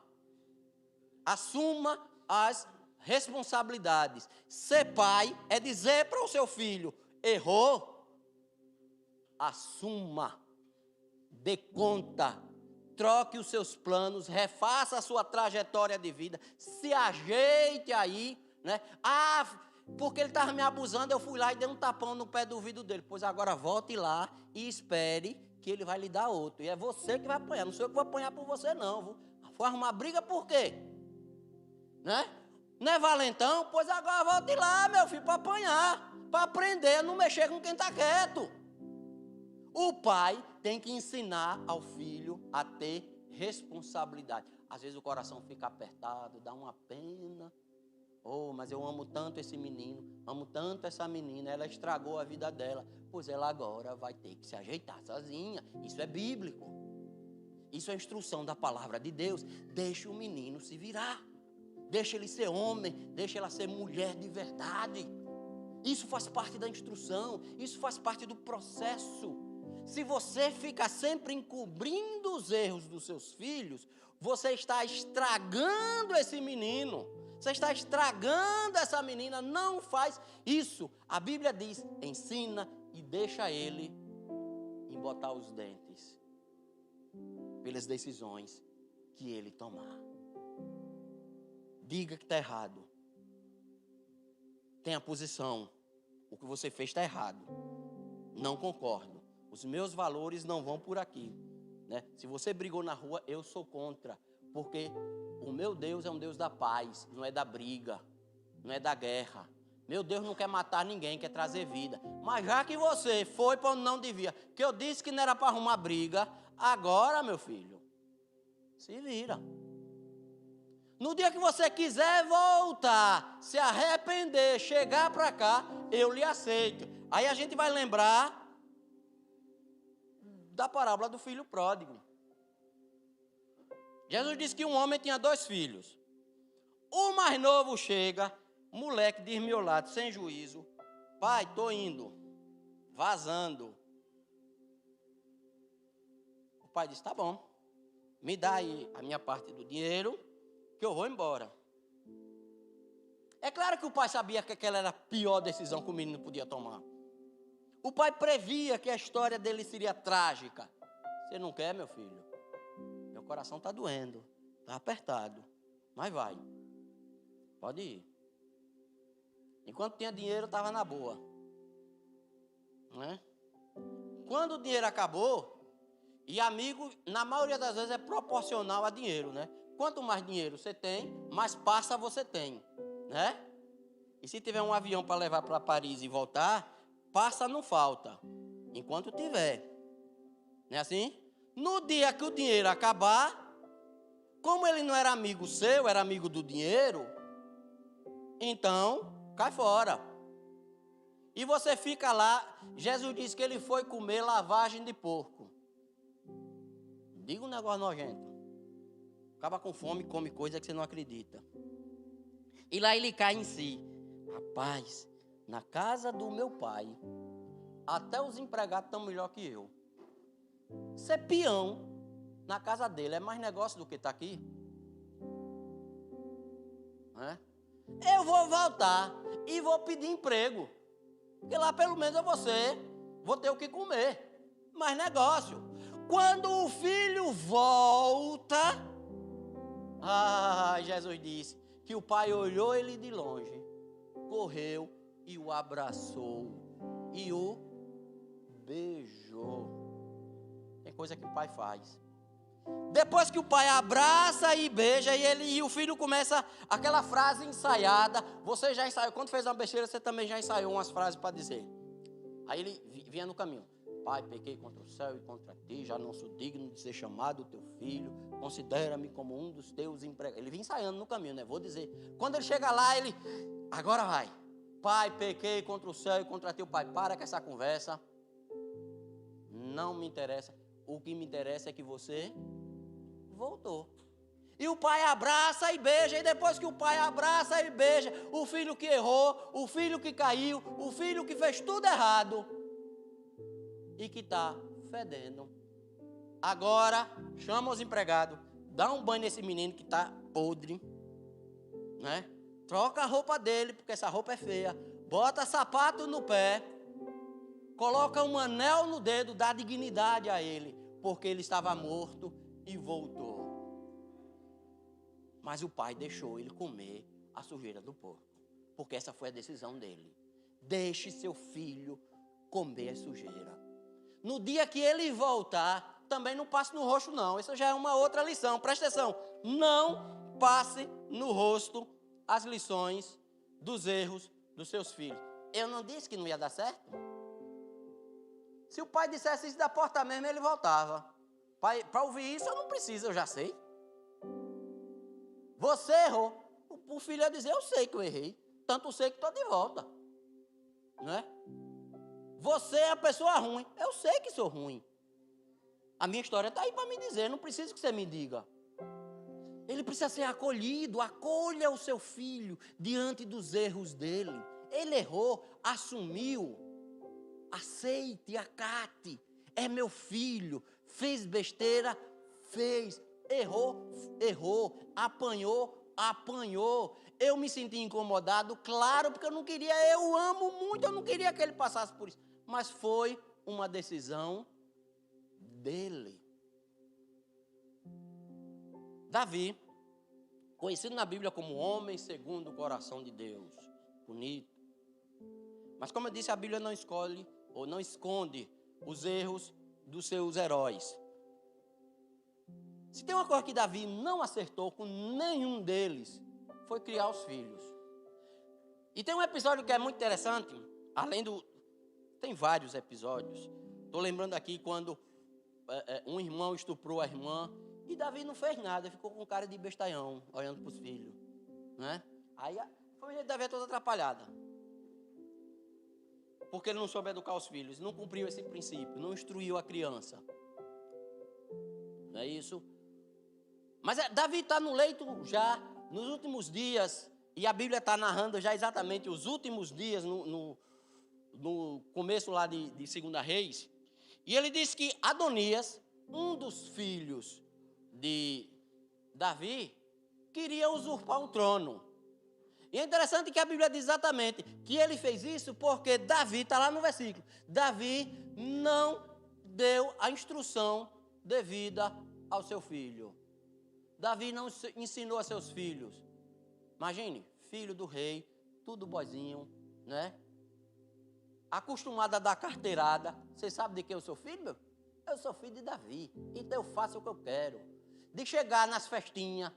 Assuma as responsabilidades. Ser pai é dizer para o seu filho, errou, assuma, dê conta, troque os seus planos, refaça a sua trajetória de vida, se ajeite aí, né? Ah, porque ele estava me abusando, eu fui lá e dei um tapão no pé do ouvido dele. Pois agora volte lá e espere que ele vai lhe dar outro. E é você que vai apanhar, não sou eu que vou apanhar por você não, viu? Foi arrumar briga por quê? Né? Não é valentão? Pois agora volte lá, meu filho, para apanhar, para aprender a não mexer com quem está quieto. O pai tem que ensinar ao filho a ter responsabilidade. Às vezes o coração fica apertado, dá uma pena. Oh, mas eu amo tanto esse menino, amo tanto essa menina, ela estragou a vida dela. Pois ela agora vai ter que se ajeitar sozinha. Isso é bíblico. Isso é instrução da palavra de Deus. Deixa o menino se virar. Deixa ele ser homem, deixa ela ser mulher de verdade. Isso faz parte da instrução, isso faz parte do processo. Se você fica sempre encobrindo os erros dos seus filhos, você está estragando esse menino. Você está estragando essa menina. Não faz isso. A Bíblia diz, ensina e deixa ele embotar os dentes pelas decisões que ele tomar. Diga que está errado. Tenha posição. O que você fez está errado. Não concordo. Os meus valores não vão por aqui. Né? Se você brigou na rua, eu sou contra. Porque o meu Deus é um Deus da paz, não é da briga, não é da guerra. Meu Deus não quer matar ninguém, quer trazer vida. Mas já que você foi para onde não devia, que eu disse que não era para arrumar briga, agora, meu filho, se vira. No dia que você quiser voltar, se arrepender, chegar para cá, eu lhe aceito. Aí a gente vai lembrar da parábola do filho pródigo. Jesus disse que um homem tinha 2 filhos. O mais novo chega, moleque desmiolado, sem juízo. Pai, estou indo, vazando. O pai disse, tá bom, me dá aí a minha parte do dinheiro, que eu vou embora. É claro que o pai sabia que aquela era a pior decisão que o menino podia tomar. O pai previa que a história dele seria trágica. Você não quer, meu filho? Meu coração está doendo, está apertado, mas vai, pode ir. Enquanto tinha dinheiro, estava na boa. Né? Quando o dinheiro acabou, e amigo, na maioria das vezes é proporcional a dinheiro, né? Quanto mais dinheiro você tem, mais passa você tem, né? E se tiver um avião para levar para Paris e voltar, passa não falta, enquanto tiver. Não é assim? No dia que o dinheiro acabar, como ele não era amigo seu, era amigo do dinheiro, então cai fora. E você fica lá. Jesus disse que ele foi comer lavagem de porco. Diga um negócio nojento. Acaba com fome, come coisa que você não acredita. E lá ele cai em si. Rapaz, na casa do meu pai, até os empregados estão melhor que eu. Ser peão na casa dele é mais negócio do que está aqui. É? Eu vou voltar e vou pedir emprego. Porque lá pelo menos eu vou ter o que comer. Mais negócio. Quando o filho volta, Jesus disse que o pai olhou ele de longe, correu e o abraçou e o beijou. Tem coisa que o pai faz. Depois que o pai abraça e beija, e o filho começa aquela frase ensaiada. Você já ensaiou, quando fez uma besteira, você também já ensaiou umas frases para dizer. Aí ele vinha no caminho. Pai, pequei contra o céu e contra ti, já não sou digno de ser chamado teu filho, considera-me como um dos teus empregados. Ele vinha ensaiando no caminho, né? Vou dizer. Quando ele chega lá, agora vai. Pai, pequei contra o céu e contra ti. O pai, para com essa conversa. Não me interessa. O que me interessa é que você voltou. E o pai abraça e beija. E depois que o pai abraça e beija, o filho que errou, o filho que caiu, o filho que fez tudo errado e que está fedendo, agora chama os empregados, dá um banho nesse menino que está podre, né? Troca a roupa dele, porque essa roupa é feia, bota sapato no pé, coloca um anel no dedo, dá dignidade a ele, porque ele estava morto e voltou. Mas o pai deixou ele comer a sujeira do porco, porque essa foi a decisão dele. Deixe seu filho comer a sujeira. No dia que ele voltar, também não passe no roxo não, isso já é uma outra lição, presta atenção. não passe no rosto as lições dos erros dos seus filhos. Eu não disse que não ia dar certo? Se o pai dissesse isso da porta mesmo, ele voltava. Para ouvir isso, eu não preciso, eu já sei. Você errou. O filho ia dizer, eu sei que eu errei. Tanto sei que estou de volta. Não é? Você é a pessoa ruim. Eu sei que sou ruim. A minha história está aí para me dizer, não preciso que você me diga. Ele precisa ser acolhido. Acolha o seu filho diante dos erros dele. Ele errou, assumiu. Aceite, acate. É meu filho. Fez besteira, fez. Errou. Apanhou. Eu me senti incomodado, claro, porque eu não queria, eu amo muito, eu não queria que ele passasse por isso. Mas foi uma decisão dele. Davi, conhecido na Bíblia como homem segundo o coração de Deus. Bonito. Mas como eu disse, a Bíblia não escolhe ou não esconde os erros dos seus heróis. Se tem uma coisa que Davi não acertou com nenhum deles, foi criar os filhos. E tem um episódio que é muito interessante, tem vários episódios. Estou lembrando aqui quando um irmão estuprou a irmã, e Davi não fez nada, ficou com cara de bestalhão, olhando para os filhos. Né? Aí a família de Davi é toda atrapalhada. Porque ele não soube educar os filhos, não cumpriu esse princípio, não instruiu a criança. Não é isso? Mas Davi está no leito já, nos últimos dias, e a Bíblia está narrando já exatamente os últimos dias, no começo lá de 2 Reis, e ele diz que Adonias, um dos filhos de Davi, queria usurpar o trono. E é interessante que a Bíblia diz exatamente que ele fez isso porque Davi, está lá no versículo, Davi não deu a instrução devida ao seu filho. Davi não ensinou a seus filhos. Imagine, filho do rei, tudo boizinho, né? Acostumado a dar carteirada. Você sabe de quem eu sou filho, meu? Eu sou filho de Davi, então eu faço o que eu quero. De chegar nas festinhas,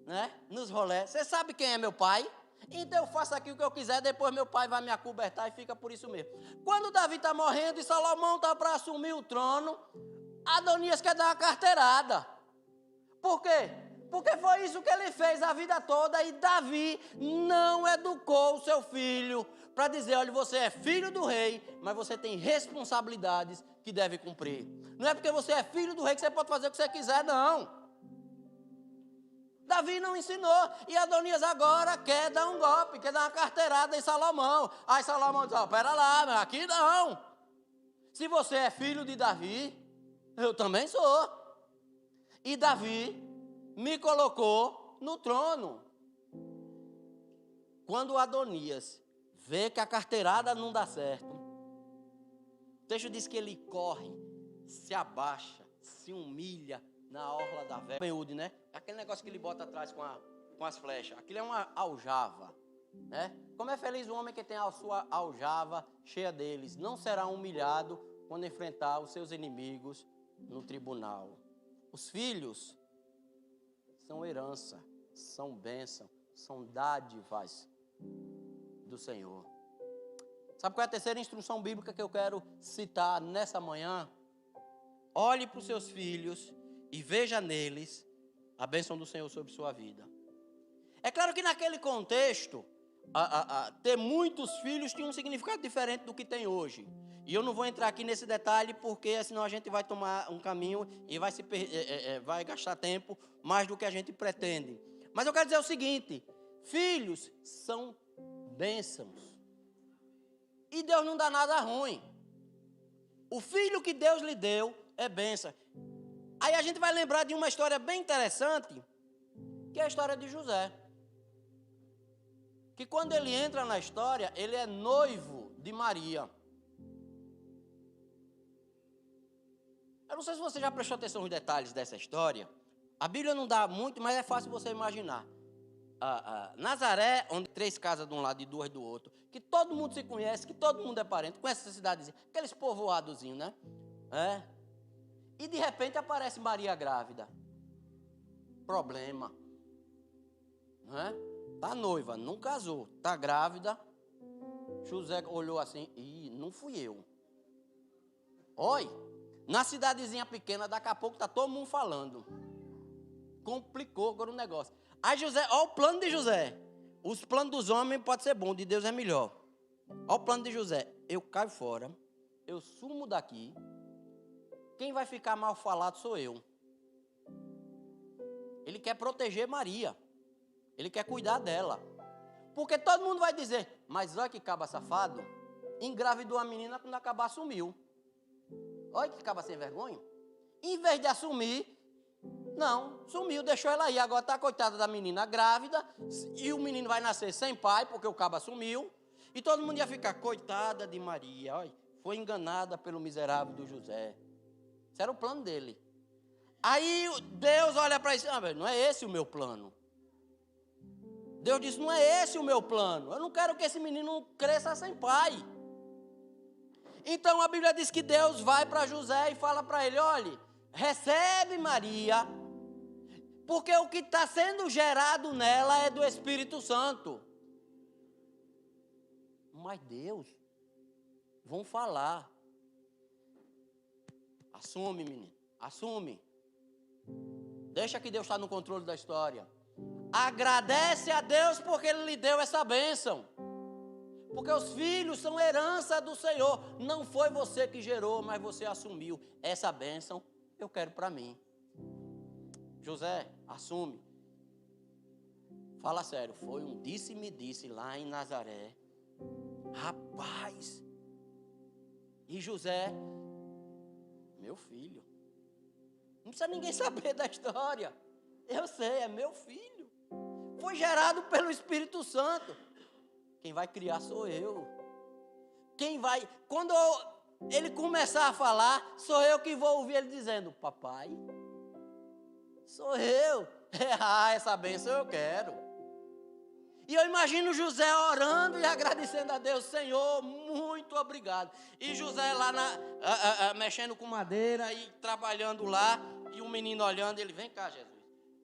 né? Nos rolés. Você sabe quem é meu pai? Então eu faço aqui o que eu quiser, depois meu pai vai me acobertar e fica por isso mesmo. Quando Davi está morrendo e Salomão está para assumir o trono, Adonias quer dar uma carteirada. Por quê? Porque foi isso que ele fez a vida toda e Davi não educou o seu filho para dizer, olha, você é filho do rei, mas você tem responsabilidades que deve cumprir. Não é porque você é filho do rei que você pode fazer o que você quiser, não. Davi não ensinou e Adonias agora quer dar um golpe, quer dar uma carteirada em Salomão. Aí Salomão diz, pera lá, aqui não. Se você é filho de Davi, eu também sou. E Davi me colocou no trono. Quando Adonias vê que a carteirada não dá certo, o texto diz que ele corre, se abaixa, se humilha na orla da vela. Benhude, né? Aquele negócio que ele bota atrás com as flechas. Aquilo é uma aljava. Né? Como é feliz o homem que tem a sua aljava cheia deles. Não será humilhado quando enfrentar os seus inimigos no tribunal. Os filhos são herança, são bênção, são dádivas do Senhor. Sabe qual é a terceira instrução bíblica que eu quero citar nessa manhã? Olhe para os seus filhos e veja neles a bênção do Senhor sobre sua vida. É claro que naquele contexto, ter muitos filhos tinha um significado diferente do que tem hoje. E eu não vou entrar aqui nesse detalhe, porque senão a gente vai tomar um caminho e vai gastar tempo mais do que a gente pretende. Mas eu quero dizer o seguinte, filhos são bênçãos. E Deus não dá nada ruim. O filho que Deus lhe deu é bênção. Aí a gente vai lembrar de uma história bem interessante, que é a história de José. Que quando ele entra na história, ele é noivo de Maria. Eu não sei se você já prestou atenção nos detalhes dessa história. A Bíblia não dá muito, mas é fácil você imaginar. Nazaré, onde 3 casas de um lado e 2 do outro, que todo mundo se conhece, que todo mundo é parente, conhece essa cidadezinha, aqueles povoadozinhos, né? E de repente aparece Maria grávida. problema. Não é? Tá noiva, não casou, tá grávida. José olhou assim, não fui eu. Olha, na cidadezinha pequena, daqui a pouco tá todo mundo falando. Complicou agora o negócio. Aí José, olha o plano de José. Os planos dos homens podem ser bons, de Deus é melhor. Olha o plano de José. Eu caio fora, eu sumo daqui. Quem vai ficar mal falado sou eu. Ele quer proteger Maria. Ele quer cuidar dela. Porque todo mundo vai dizer, mas olha que caba safado, engravidou a menina, quando acabar sumiu. Olha que caba sem vergonha. Em vez de assumir, não, sumiu, deixou ela aí. Agora está coitada da menina grávida, e o menino vai nascer sem pai, porque o caba sumiu. E todo mundo ia ficar, coitada de Maria, olha, foi enganada pelo miserável do José. Esse era o plano dele. Aí Deus olha para isso, não é esse o meu plano. Deus disse, não é esse o meu plano. Eu não quero que esse menino cresça sem pai. Então a Bíblia diz que Deus vai para José e fala para ele, olha, recebe Maria, porque o que está sendo gerado nela é do Espírito Santo. Mas Deus, vão falar. Assume, menino, assume. Deixa que Deus está no controle da história. Agradece a Deus porque Ele lhe deu essa bênção. Porque os filhos são herança do Senhor. Não foi você que gerou, mas você assumiu. Essa bênção eu quero para mim. José, assume. Fala sério, foi um disse-me-disse lá em Nazaré. Rapaz. E José, meu filho. Não precisa ninguém saber da história. Eu sei, é meu filho. Foi gerado pelo Espírito Santo. Quem vai criar sou eu. Quem vai... Quando ele começar a falar, sou eu que vou ouvir ele dizendo, papai, sou eu. Essa bênção eu quero. E eu imagino José orando e agradecendo a Deus, Senhor, muito obrigado. E José lá mexendo com madeira e trabalhando lá, e o menino olhando, ele, vem cá, Jesus.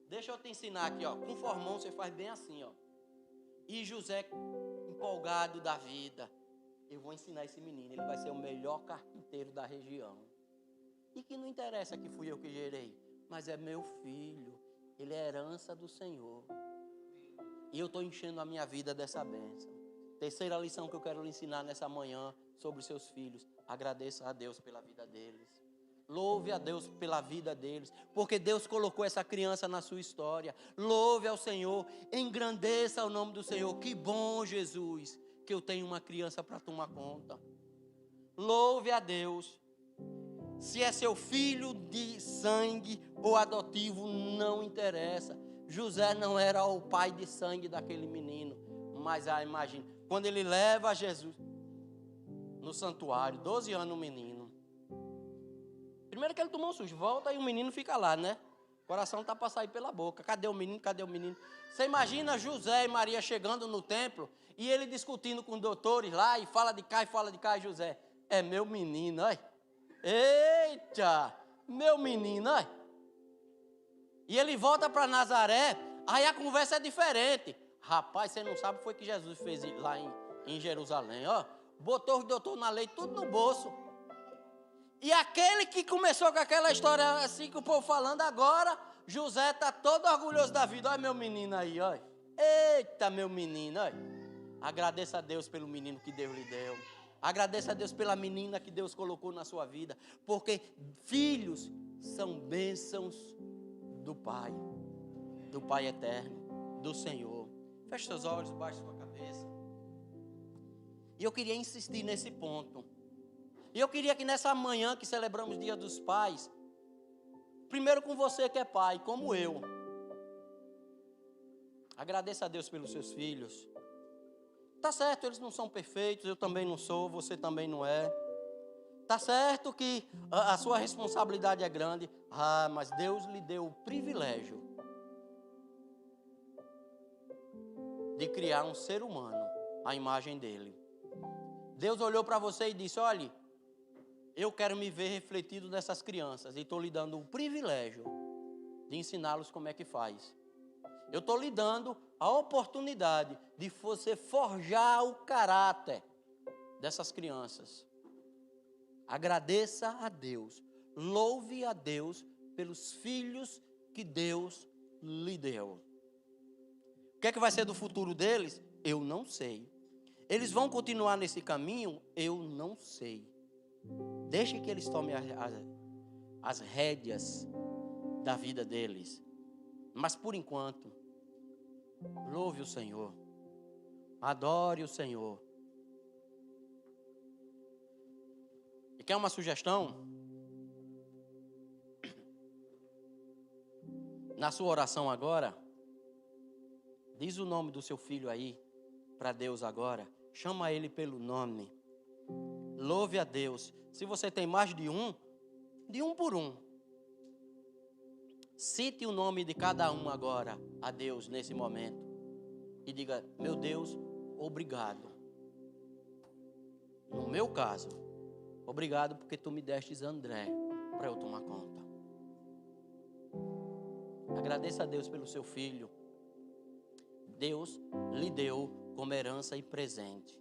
Deixa eu te ensinar aqui, ó. Com formão você faz bem assim, ó. E José, empolgado da vida, eu vou ensinar esse menino, ele vai ser o melhor carpinteiro da região. E que não interessa que fui eu que gerei, mas é meu filho, ele é herança do Senhor. E eu estou enchendo a minha vida dessa bênção. Terceira lição que eu quero lhe ensinar nessa manhã sobre os seus filhos. Agradeça a Deus pela vida deles. Louve a Deus pela vida deles, porque Deus colocou essa criança na sua história. Louve ao Senhor, engrandeça o nome do Senhor. Que bom, Jesus, que eu tenho uma criança para tomar conta. Louve a Deus. Se é seu filho de sangue ou adotivo, não interessa. José não era o pai de sangue daquele menino, mas imagina, quando ele leva Jesus no santuário, 12 anos o menino. Primeiro que ele tomou um susto, volta e o menino fica lá, né? O coração está para sair pela boca. Cadê o menino? Cadê o menino? Você imagina José e Maria chegando no templo e ele discutindo com doutores lá e fala de cá, e José, é meu menino, ai. Eita, meu menino, ai. E ele volta para Nazaré, aí a conversa é diferente. Rapaz, você não sabe o que foi que Jesus fez lá em Jerusalém, ó. Botou os doutores na lei, tudo no bolso. E aquele que começou com aquela história assim que o povo falando agora, José está todo orgulhoso da vida. Olha meu menino aí, olha. Eita, meu menino, olha. Agradeça a Deus pelo menino que Deus lhe deu. Agradeça a Deus pela menina que Deus colocou na sua vida. Porque filhos são bênçãos do Pai eterno, do Senhor. Feche seus olhos, baixe sua cabeça. E eu queria insistir nesse ponto. E eu queria que nessa manhã que celebramos o Dia dos Pais, primeiro com você que é pai, como eu, agradeça a Deus pelos seus filhos. Tá certo, eles não são perfeitos, eu também não sou, você também não é. Tá certo que a sua responsabilidade é grande, mas Deus lhe deu o privilégio de criar um ser humano à imagem dele. Deus olhou para você e disse, olha, eu quero me ver refletido nessas crianças e estou lhe dando o privilégio de ensiná-los como é que faz. Eu estou lhe dando a oportunidade de você forjar o caráter dessas crianças. Agradeça a Deus, louve a Deus pelos filhos que Deus lhe deu. O que é que vai ser do futuro deles? Eu não sei. Eles vão continuar nesse caminho? Eu não sei. Deixe que eles tomem as rédeas da vida deles. Mas por enquanto, louve o Senhor. Adore o Senhor. E quer uma sugestão? Na sua oração agora, diz o nome do seu filho aí para Deus agora. Chama ele pelo nome. Louve a Deus. Se você tem mais de um por um. Cite o nome de cada um agora a Deus nesse momento. E diga: meu Deus, obrigado. No meu caso, obrigado porque tu me destes André para eu tomar conta. Agradeça a Deus pelo seu filho. Deus lhe deu como herança e presente.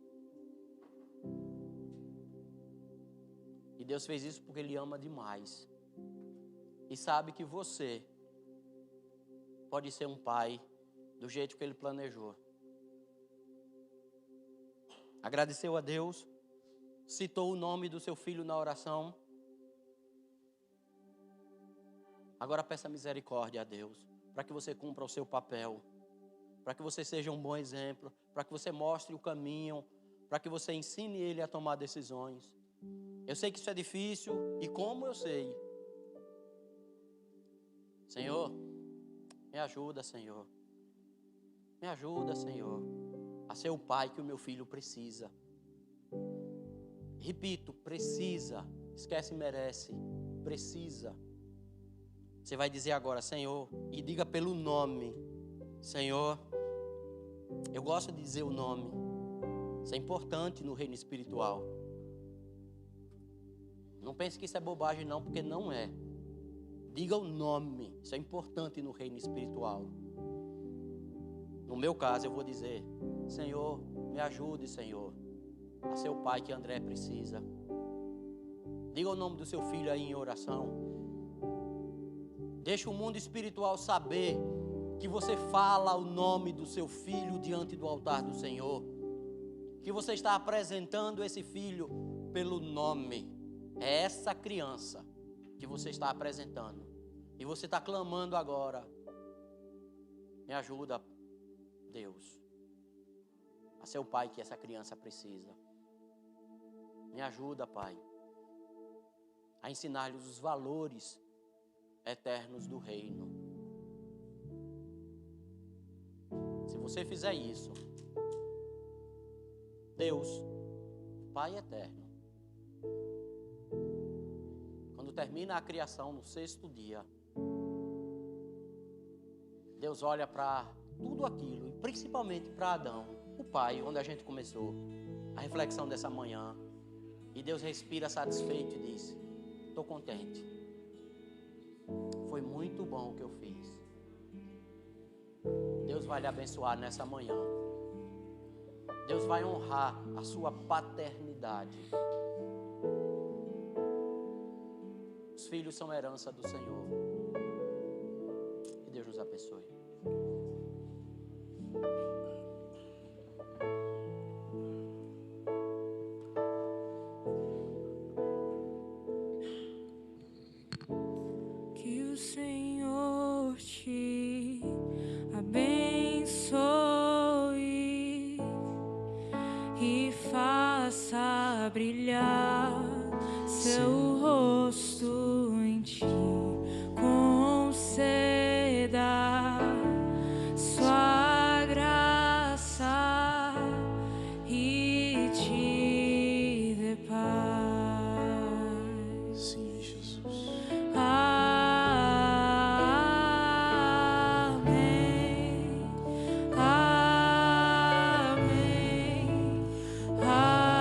E Deus fez isso porque Ele ama demais. E sabe que você pode ser um pai do jeito que Ele planejou. Agradeceu a Deus, citou o nome do seu filho na oração. Agora peça misericórdia a Deus, para que você cumpra o seu papel, para que você seja um bom exemplo, para que você mostre o caminho, para que você ensine ele a tomar decisões. Eu sei que isso é difícil, e como eu sei. Senhor, me ajuda, Senhor. Me ajuda, Senhor, a ser o pai que o meu filho precisa. Repito, precisa. Esquece, merece. Precisa. Você vai dizer agora: Senhor, e diga pelo nome. Senhor, eu gosto de dizer o nome. Isso é importante no reino espiritual. Não pense que isso é bobagem não, porque não é. Diga o nome. Isso é importante no reino espiritual. No meu caso, eu vou dizer: Senhor, me ajude, Senhor, a ser o pai que André precisa. Diga o nome do seu filho aí em oração. Deixa o mundo espiritual saber que você fala o nome do seu filho diante do altar do Senhor. Que você está apresentando esse filho pelo nome. É essa criança que você está apresentando. E você está clamando agora: me ajuda, Deus, a ser o pai que essa criança precisa. Me ajuda, Pai, a ensinar-lhes os valores eternos do reino. Se você fizer isso, Deus, Pai eterno, quando termina a criação no 6º dia, Deus olha para tudo aquilo, e principalmente para Adão, o pai, onde a gente começou a reflexão dessa manhã, e Deus respira satisfeito e diz: estou contente. Foi muito bom o que eu fiz. Deus vai lhe abençoar nessa manhã. Deus vai honrar a sua paternidade. Os filhos são herança do Senhor. Que Deus nos abençoe. Que o Senhor te abençoe e faça brilhar seu rosto em ti, conceda sua graça e te dê paz. Sim, Jesus. Amém. Amém. Amém.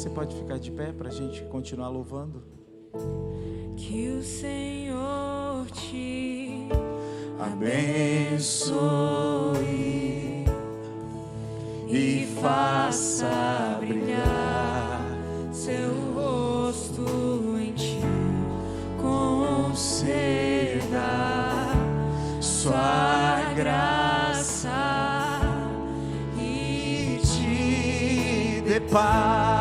Você pode ficar de pé para a gente continuar louvando? Que o Senhor te Abençoe e faça brilhar seu rosto em ti, conceda sua graça e te dê paz.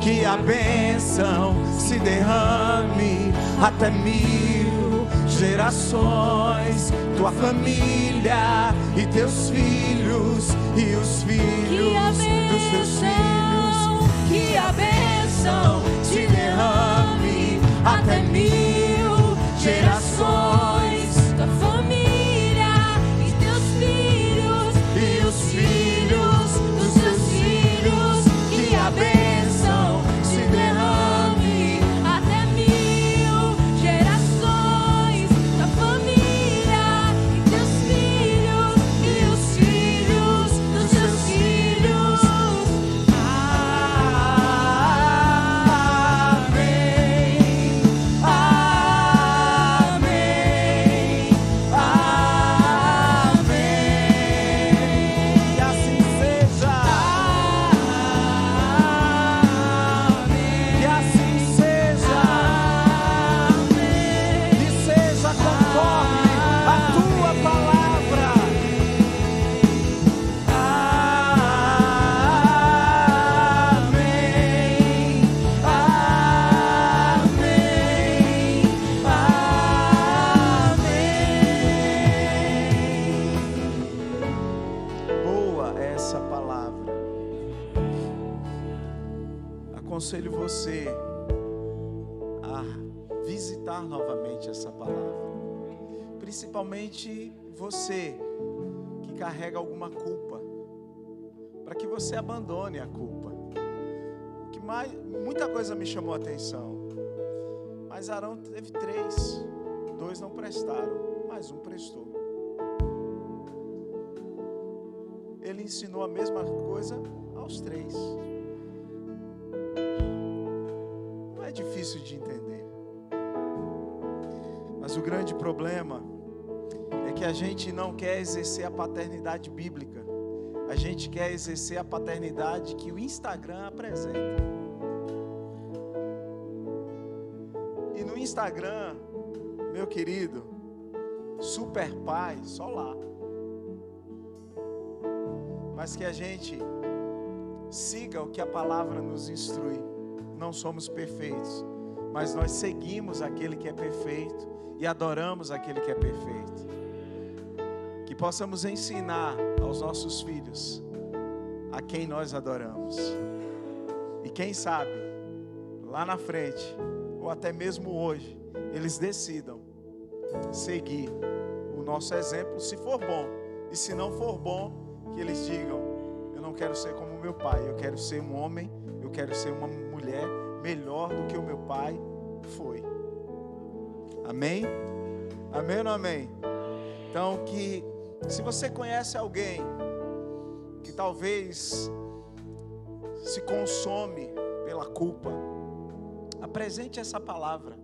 Que a bênção se derrame até 1000 gerações, tua família e teus filhos e os filhos dos teus filhos. que a bênção Se derrame até 1000 gerações, tua família e teus filhos e os filhos dos teus filhos. Que a bênção se derrame até 1000 gerações, tua família e teus filhos e os filhos dos seus filhos. Amém, amém, amém. Que assim seja. Que assim seja. Que seja conforme a tua palavra. Amém, amém. Boa é essa palavra. Aconselho você a visitar novamente essa palavra. Principalmente você que carrega alguma culpa, para que você abandone a culpa. O que mais, muita coisa me chamou a atenção. Mas Arão teve 3, 2 não prestaram, mas 1 prestou. Ele ensinou a mesma coisa aos 3. Não é difícil de entender. Mas o grande problema é que a gente não quer exercer a paternidade bíblica. A gente quer exercer a paternidade que o Instagram apresenta. E no Instagram, meu querido, super pai, só lá. Mas que a gente siga o que a palavra nos instrui. Não somos perfeitos, mas nós seguimos aquele que é perfeito e adoramos aquele que é perfeito. Que possamos ensinar aos nossos filhos a quem nós adoramos. E quem sabe, lá na frente, ou até mesmo hoje, eles decidam seguir o nosso exemplo, se for bom. E se não for bom, que eles digam: eu não quero ser como meu pai, eu quero ser um homem, eu quero ser uma mulher melhor do que o meu pai foi. Amém? Amém ou não amém? Então, que se você conhece alguém que talvez se consome pela culpa, apresente essa palavra,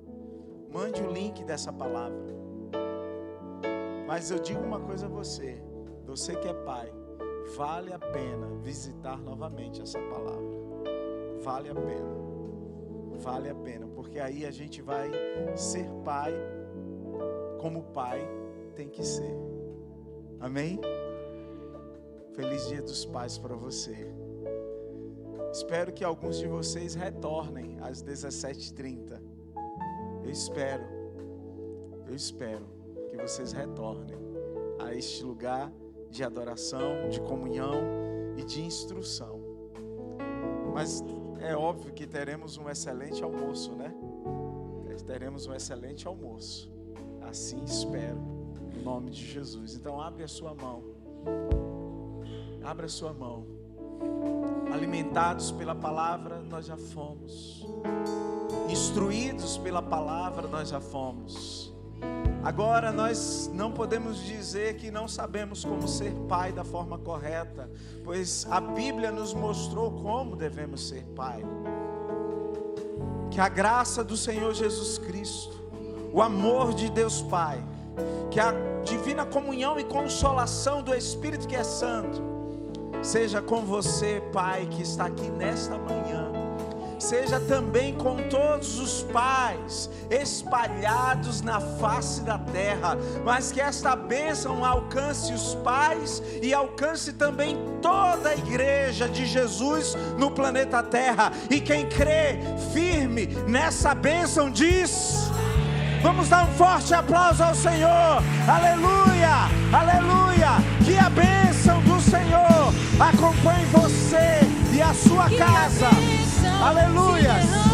mande o link dessa palavra. Mas eu digo uma coisa a você que é pai, vale a pena visitar novamente essa palavra. Vale a pena. Vale a pena, porque aí a gente vai ser pai como pai tem que ser. Amém? Feliz Dia dos Pais para você. Espero que alguns de vocês retornem às 17h30. Eu espero que vocês retornem a este lugar de adoração, de comunhão e de instrução. Mas é óbvio que teremos um excelente almoço, né? Teremos um excelente almoço. Assim espero, em nome de Jesus. Então abre a sua mão. Abra a sua mão. Alimentados pela palavra, nós já fomos. Instruídos pela palavra, nós já fomos. Agora nós não podemos dizer que não sabemos como ser pai da forma correta, pois a Bíblia nos mostrou como devemos ser pai. Que a graça do Senhor Jesus Cristo, o amor de Deus Pai, que a divina comunhão e consolação do Espírito que é Santo, seja com você, Pai, que está aqui nesta manhã. Seja também com todos os pais espalhados na face da terra, mas que esta bênção alcance os pais e alcance também toda a igreja de Jesus no planeta Terra. E quem crê firme nessa bênção diz: vamos dar um forte aplauso ao Senhor. Aleluia, aleluia. Que a bênção do Senhor acompanhe você e a sua casa. Aleluia.